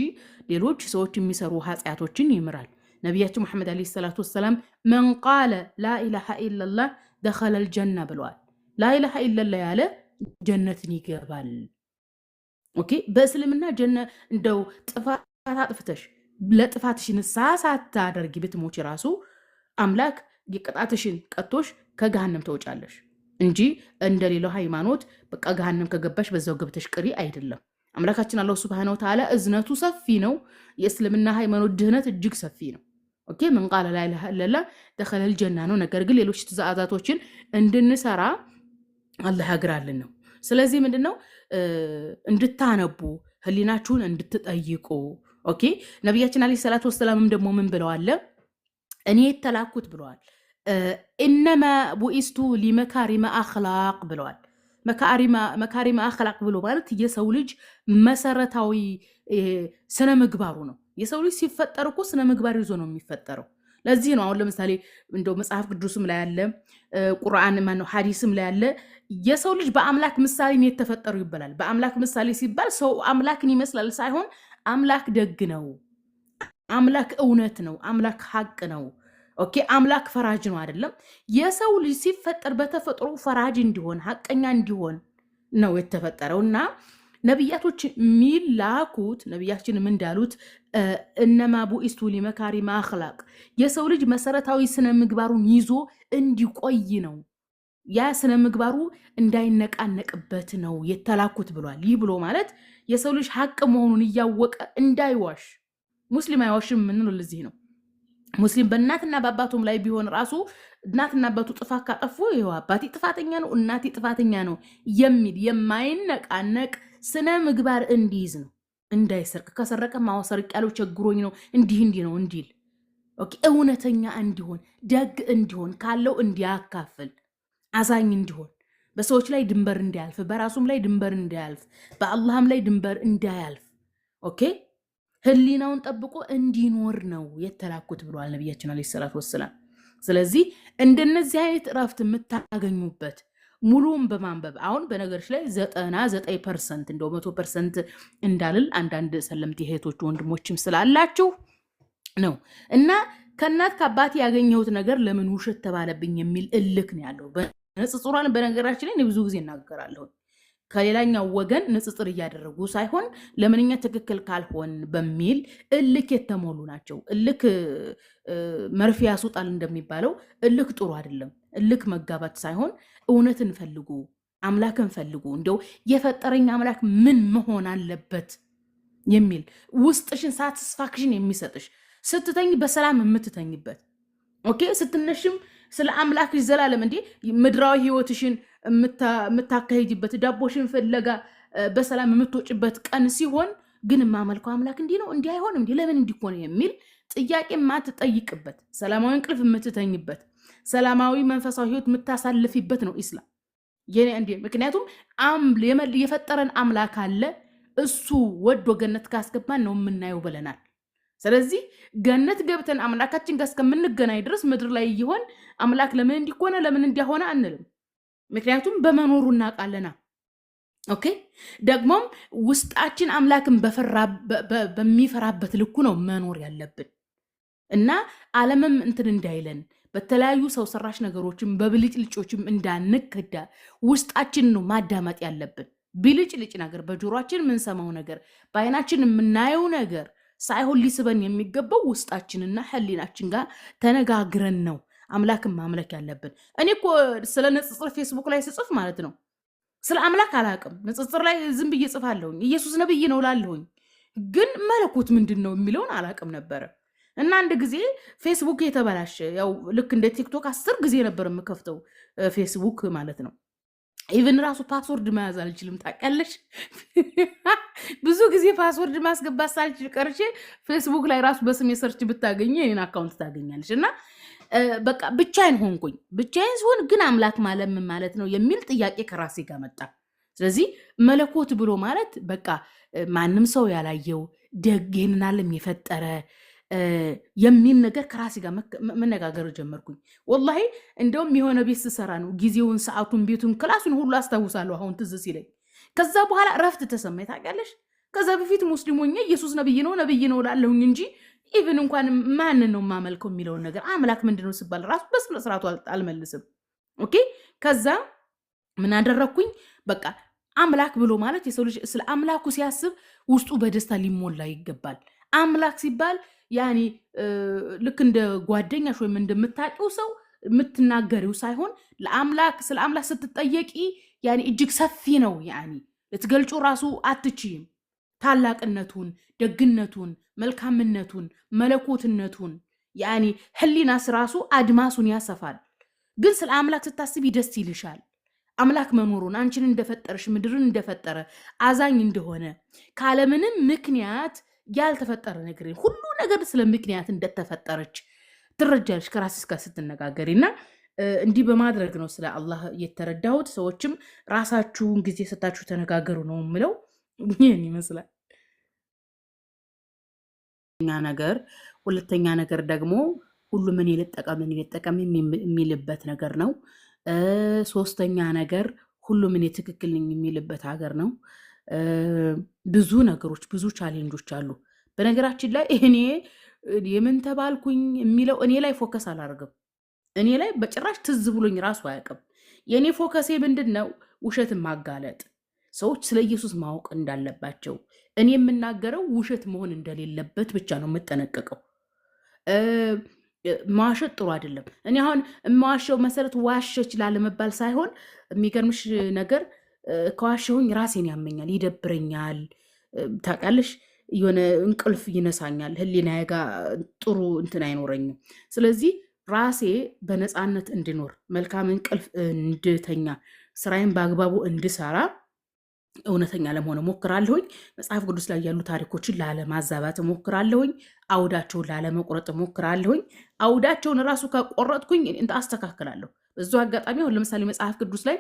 A: ሌሎች ሰዎች የሚሰሩ ኃጢአቶችን ይምራል። ነቢያችን መሐመድ አለይሂ ሰላቱ ወሰላም መን ቃለ ላኢላሃ ኢላላህ ደኸለል ጀና ብለዋል። ላኢላሃ ኢላላህ ያለ ጀነትን ይገባል። ኦኬ በእስልምና እንደው ጥፋት አጥፍተሽ ለጥፋትሽ ንስሐ ሳታደርጊ ብትሞቺ ራሱ አምላክ የቅጣትሽን ቀጥቶሽ ከገሃነም ተወጫለሽ እንጂ እንደሌላው ሃይማኖት በቃ ገሃነም ከገባሽ በዛው ገብተሽ ቅሪ አይደለም። አምላካችን አላሁ ሱብሃነሁ ወተዓላ እዝነቱ ሰፊ ነው። የእስልምና ሃይማኖት ድህነት እጅግ ሰፊ ነው። ኦኬ ምን ቃለ ላ ኢላሃ ኢላላህ ደኸለል ጀና ነው። ነገር ግን ሌሎች ትእዛዛቶችን እንድንሰራ አላህ ያግራልን ነው። ስለዚህ ምንድነው እንድታነቡ ህሊናችሁን እንድትጠይቁ። ኦኬ ነቢያችን አለይሂ ሰላቱ ወሰላምም ደግሞ ምን ብለዋል? እኔ የተላኩት ብለዋል ኢነማ ቡኢስቱ ሊመካሪመ አኽላቅ ብለዋል። መካሪመ አኽላቅ ብሎ ማለት የሰው ልጅ መሰረታዊ ስነ ምግባሩ ነው። የሰው ልጅ ሲፈጠር እኮ ስነ ምግባር ይዞ ነው የሚፈጠረው። ለዚህ ነው አሁን ለምሳሌ እንደው መጽሐፍ ቅዱስም ላይ ያለ ቁርአን ማነው ሐዲስም ላይ ያለ የሰው ልጅ በአምላክ ምሳሌ ነው የተፈጠሩ ይባላል። በአምላክ ምሳሌ ሲባል ሰው አምላክን ይመስላል ሳይሆን አምላክ ደግ ነው፣ አምላክ እውነት ነው፣ አምላክ ሐቅ ነው። ኦኬ አምላክ ፈራጅ ነው አይደለም። የሰው ልጅ ሲፈጠር በተፈጥሮ ፈራጅ እንዲሆን ሐቀኛ እንዲሆን ነው የተፈጠረውና ነቢያቶች ሚላኩት ነቢያችንም እንዳሉት እነማ ቡኢስቱ ሊመካሪመ አኽላቅ የሰው ልጅ መሰረታዊ ስነ ምግባሩን ይዞ እንዲቆይ ነው። ያ ስነ ምግባሩ እንዳይነቃነቅበት ነው የተላኩት ብሏል። ይህ ብሎ ማለት የሰው ልጅ ሐቅ መሆኑን እያወቀ እንዳይዋሽ። ሙስሊም አይዋሽም ምንለው ለዚህ ነው። ሙስሊም በእናትና በአባቱም ላይ ቢሆን ራሱ እናትና አባቱ ጥፋት ካጠፉ ይኸው አባቴ ጥፋተኛ ነው እናቴ ጥፋተኛ ነው የሚል የማይነቃነቅ ስነ ምግባር እንዲይዝ ነው። እንዳይሰርቅ ከሰረቀ ማወሰርቅ ያለው ቸግሮኝ ነው እንዲህ ነው እንዲል። ኦኬ እውነተኛ እንዲሆን ደግ እንዲሆን ካለው እንዲያካፍል አዛኝ እንዲሆን በሰዎች ላይ ድንበር እንዳያልፍ በራሱም ላይ ድንበር እንዳያልፍ በአላህም ላይ ድንበር እንዳያልፍ ኦኬ ህሊናውን ጠብቆ እንዲኖር ነው የተላኩት ብለዋል ነቢያችን አለይሂ ሰላቱ ወሰላም። ስለዚህ እንደነዚህ አይነት እረፍት የምታገኙበት ሙሉውን በማንበብ አሁን በነገሮች ላይ 99% እንደው 100% እንዳልል አንዳንድ ሰለምቲ እህቶች ወንድሞችም ስላላችሁ ነው እና ከእናት ከአባቴ ያገኘሁት ነገር ለምን ውሸት ተባለብኝ የሚል እልክ ነው ያለው። በንጽጽሯን በነገራችን ላይ ብዙ ጊዜ እናገራለሁ። ከሌላኛው ወገን ንጽጽር እያደረጉ ሳይሆን ለምንኛ ትክክል ካልሆን በሚል እልክ የተሞሉ ናቸው። እልክ መርፌ ያስወጣል እንደሚባለው እልክ ጥሩ አይደለም። እልክ መጋባት ሳይሆን እውነትን ፈልጉ፣ አምላክን ፈልጉ። እንደው የፈጠረኝ አምላክ ምን መሆን አለበት የሚል ውስጥሽን ሳቲስፋክሽን የሚሰጥሽ ስትተኝ በሰላም የምትተኝበት ኦኬ ስትነሽም ስለ አምላክሽ ዘላለም እንዴ ምድራዊ ህይወትሽን የምታካሂጅበት ዳቦሽን ፍለጋ በሰላም የምትወጭበት ቀን ሲሆን ግን ማመልከው አምላክ እንዲህ ነው እንዲህ አይሆንም እንዲህ ለምን እንዲሆን የሚል ጥያቄ ማትጠይቅበት ሰላማዊ እንቅልፍ የምትተኝበት ሰላማዊ መንፈሳዊ ህይወት የምታሳልፊበት ነው ኢስላም የኔ እንዴ። ምክንያቱም የፈጠረን አምላክ አለ እሱ ወዶ ገነት ካስገባን ነው የምናየው ብለናል። ስለዚህ ገነት ገብተን አምላካችን ጋር እስከምንገናኝ ድረስ ምድር ላይ ይሆን አምላክ ለምን እንዲሆነ ለምን እንዲሆነ አንልም። ምክንያቱም በመኖሩ እናውቃለና። ኦኬ ደግሞም ውስጣችን አምላክን በሚፈራበት ልኩ ነው መኖር ያለብን እና ዓለምም እንትን እንዳይለን በተለያዩ ሰው ሰራሽ ነገሮችም በብልጭልጮችም እንዳንከዳ ውስጣችን ነው ማዳመጥ ያለብን። ብልጭልጭ ነገር በጆሮአችን የምንሰማው ነገር በአይናችን የምናየው ነገር ሳይሆን ሊስበን የሚገባው ውስጣችንና ህሊናችን ጋር ተነጋግረን ነው አምላክን ማምለክ ያለብን። እኔ እኮ ስለ ንጽጽር ፌስቡክ ላይ ስጽፍ ማለት ነው ስለ አምላክ አላቅም። ንጽጽር ላይ ዝም ብዬ ጽፋለሁኝ። ኢየሱስ ነብይ ነው ላለሁኝ፣ ግን መለኮት ምንድን ነው የሚለውን አላቅም ነበረ። እና አንድ ጊዜ ፌስቡክ የተበላሸ ያው ልክ እንደ ቲክቶክ 10 ጊዜ ነበር የምከፍተው ፌስቡክ ማለት ነው። ኢቨን ራሱ ፓስወርድ መያዝ አልችልም ታውቂያለሽ። ብዙ ጊዜ ፓስወርድ ማስገባት ሳልችል ቀርቼ ፌስቡክ ላይ ራሱ በስሜ ሰርች ብታገኘ የኔን አካውንት ታገኛለሽ። እና በቃ ብቻዬን ሆንኩኝ። ብቻዬን ሲሆን ግን አምላክ ማለት ምን ማለት ነው የሚል ጥያቄ ከራሴ ጋር መጣ። ስለዚህ መለኮት ብሎ ማለት በቃ ማንም ሰው ያላየው ደግ ይህንን ዓለም የፈጠረ የሚል ነገር ከራሴ ጋር መነጋገር ጀመርኩኝ። ወላሂ እንደውም የሆነ ቤት ስሰራ ነው ጊዜውን፣ ሰዓቱን፣ ቤቱን፣ ክላሱን ሁሉ አስታውሳለሁ አሁን ትዝ ሲለኝ። ከዛ በኋላ እረፍት ተሰማኝ ታውቂያለሽ። ከዛ በፊት ሙስሊም ሆኜ ኢየሱስ ነብይ ነው ላለሁኝ እንጂ ኢቭን እንኳን ማንን ነው የማመልከው የሚለውን ነገር አምላክ ምንድን ነው ሲባል ራሱ በስነ ስርዓቱ አልመልስም። ኦኬ። ከዛ ምን አደረግኩኝ? በቃ አምላክ ብሎ ማለት የሰው ልጅ ስለ አምላኩ ሲያስብ ውስጡ በደስታ ሊሞላ ይገባል። አምላክ ሲባል ያኔ ልክ እንደ ጓደኛሽ ወይም እንደምታውቂው ሰው የምትናገሪው ሳይሆን ለአምላክ ስለ አምላክ ስትጠየቂ ያኔ እጅግ ሰፊ ነው። ያኔ ልትገልጩ ራሱ አትችይም። ታላቅነቱን፣ ደግነቱን፣ መልካምነቱን፣ መለኮትነቱን ያኔ ህሊናስ ራሱ አድማሱን ያሰፋል። ግን ስለ አምላክ ስታስቢ ደስ ይልሻል። አምላክ መኖሩን፣ አንቺን እንደፈጠረሽ፣ ምድርን እንደፈጠረ፣ አዛኝ እንደሆነ፣ ካለምንም ምክንያት ያልተፈጠረ ነገር ሁሉ ነገር ስለ ምክንያት እንደተፈጠረች ትረጃለሽ ከራስሽ ጋር ስትነጋገሪ። እና እንዲህ በማድረግ ነው ስለ አላህ የተረዳሁት። ሰዎችም ራሳችሁን ጊዜ ሰጣችሁ ተነጋገሩ ነው የምለው። ይህን ይመስላል ነገር። ሁለተኛ ነገር ደግሞ ሁሉም እኔ ልጠቀም የሚልበት ነገር ነው። ሶስተኛ ነገር ሁሉም እኔ ትክክል ነኝ የሚልበት ሀገር ነው። ብዙ ነገሮች፣ ብዙ ቻሌንጆች አሉ። በነገራችን ላይ እኔ የምን ተባልኩኝ የሚለው እኔ ላይ ፎከስ አላደርግም። እኔ ላይ በጭራሽ ትዝ ብሎኝ ራሱ አያውቅም። የእኔ ፎከሴ ምንድን ነው? ውሸትን ማጋለጥ፣ ሰዎች ስለ ኢየሱስ ማወቅ እንዳለባቸው፣ እኔ የምናገረው ውሸት መሆን እንደሌለበት ብቻ ነው የምጠነቀቀው። መዋሸት ጥሩ አይደለም። እኔ አሁን የማዋሸው መሰረት ዋሸች ላለመባል ሳይሆን የሚገርምሽ ነገር ከዋሸሁኝ ራሴን ያመኛል፣ ይደብረኛል። ታውቃለሽ፣ የሆነ እንቅልፍ ይነሳኛል፣ ህሊናዬ ጋር ጥሩ እንትን አይኖረኝም። ስለዚህ ራሴ በነፃነት እንድኖር፣ መልካም እንቅልፍ እንድተኛ፣ ስራዬን በአግባቡ እንድሰራ እውነተኛ ለመሆን እሞክራለሁኝ። መጽሐፍ ቅዱስ ላይ ያሉ ታሪኮችን ላለማዛባት እሞክራለሁኝ። አውዳቸውን ላለመቁረጥ እሞክራለሁኝ። አውዳቸውን ራሱ ከቆረጥኩኝ አስተካክላለሁ። በዙ አጋጣሚ አሁን ለምሳሌ መጽሐፍ ቅዱስ ላይ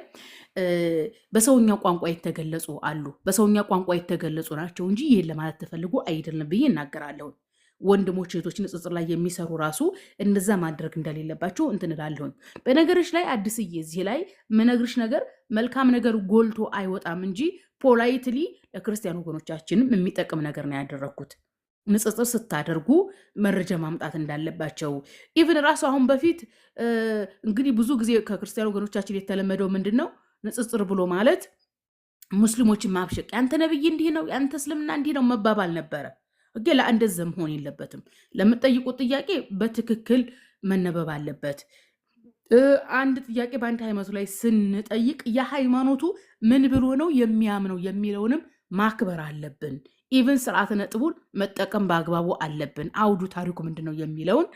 A: በሰውኛ ቋንቋ የተገለጹ አሉ። በሰውኛ ቋንቋ የተገለጹ ናቸው እንጂ ይህን ለማለት ተፈልጎ አይደለም ብዬ እናገራለሁኝ። ወንድሞች እህቶች ንጽጽር ላይ የሚሰሩ ራሱ እንደዛ ማድረግ እንደሌለባቸው እንትን እላለሁኝ። በነገርሽ ላይ አዲስዬ እዚህ ላይ ምነግርሽ ነገር መልካም ነገር ጎልቶ አይወጣም እንጂ ፖላይትሊ ለክርስቲያን ወገኖቻችንም የሚጠቅም ነገር ነው ያደረግኩት። ንጽጽር ስታደርጉ መረጃ ማምጣት እንዳለባቸው ኢቭን ራሱ አሁን በፊት እንግዲህ ብዙ ጊዜ ከክርስቲያን ወገኖቻችን የተለመደው ምንድን ነው? ንጽጽር ብሎ ማለት ሙስሊሞችን ማብሸቅ፣ ያንተ ነብይ እንዲህ ነው፣ ያንተ እስልምና እንዲህ ነው መባባል ነበረ። ግን እንደዛ መሆን የለበትም። ለምትጠይቁት ጥያቄ በትክክል መነበብ አለበት። አንድ ጥያቄ በአንድ ሃይማኖት ላይ ስንጠይቅ የሃይማኖቱ ምን ብሎ ነው የሚያምነው የሚለውንም ማክበር አለብን። ኢቭን ስርዓተ ነጥቡን መጠቀም በአግባቡ አለብን። አውዱ ታሪኩ ምንድን ነው የሚለውን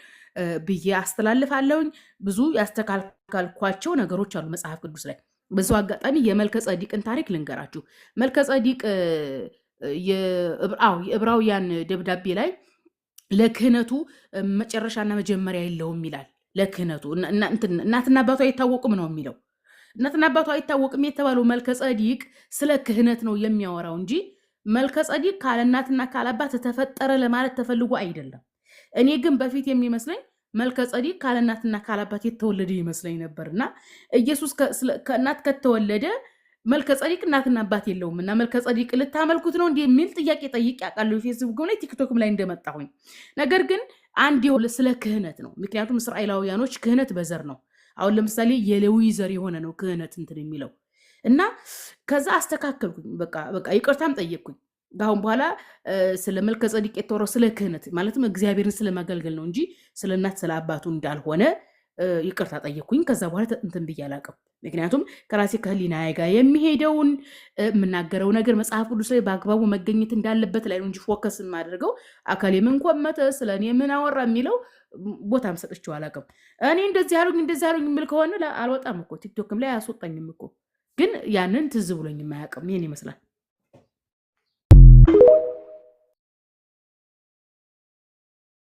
A: ብዬ አስተላልፋለሁኝ። ብዙ ያስተካከልኳቸው ነገሮች አሉ መጽሐፍ ቅዱስ ላይ። በዚሁ አጋጣሚ የመልከ ጸዲቅን ታሪክ ልንገራችሁ። መልከ ጸዲቅ የዕብራውያን ደብዳቤ ላይ ለክህነቱ መጨረሻና መጀመሪያ የለውም ይላል። ለክህነቱ እናትና አባቱ አይታወቅም ነው የሚለው። እናትና አባቱ አይታወቅም የተባለው መልከ ጸዲቅ ስለ ክህነት ነው የሚያወራው እንጂ መልከ ጸዲቅ ካለ እናትና ካለ አባት ተፈጠረ ለማለት ተፈልጎ አይደለም። እኔ ግን በፊት የሚመስለኝ መልከ ጸዲቅ ካለ እናትና ካለ አባት የተወለደ ይመስለኝ ነበርና ኢየሱስ ከእናት ከተወለደ መልከ ጸዲቅ እናትና አባት የለውም እና መልከ ጸዲቅ ልታመልኩት ነው እንዲህ የሚል ጥያቄ ጠይቅ ያውቃለሁ። ፌስቡክ ላይ ቲክቶክም ላይ እንደመጣሁኝ። ነገር ግን አንድ ስለ ክህነት ነው። ምክንያቱም እስራኤላውያኖች ክህነት በዘር ነው። አሁን ለምሳሌ የሌዊ ዘር የሆነ ነው ክህነት እንትን የሚለው እና ከዛ አስተካከልኩኝ። በቃ ይቅርታም ጠየቅኩኝ። ከአሁን በኋላ ስለ መልከ ጸዲቅ የተወራው ስለ ክህነት ማለትም እግዚአብሔርን ስለማገልገል ነው እንጂ ስለ እናት ስለ አባቱ እንዳልሆነ ይቅርታ ጠየቅኩኝ። ከዛ በኋላ እንትን ብዬ አላውቅም። ምክንያቱም ከራሴ ከህሊናዬ ጋር የሚሄደውን የምናገረው ነገር መጽሐፍ ቅዱስ ላይ በአግባቡ መገኘት እንዳለበት ላይ ነው እንጂ ፎከስ የማደርገው አካሌ ምን ኮመተ ስለ እኔ ምን አወራ የሚለው ቦታም ሰጥቼው አላውቅም። እኔ እንደዚህ አሉኝ የሚል ከሆነ አልወጣም እኮ ቲክቶክም ላይ አያስወጣኝም እኮ። ግን ያንን ትዝ ብሎኝ የማያውቅም። ይህን ይመስላል።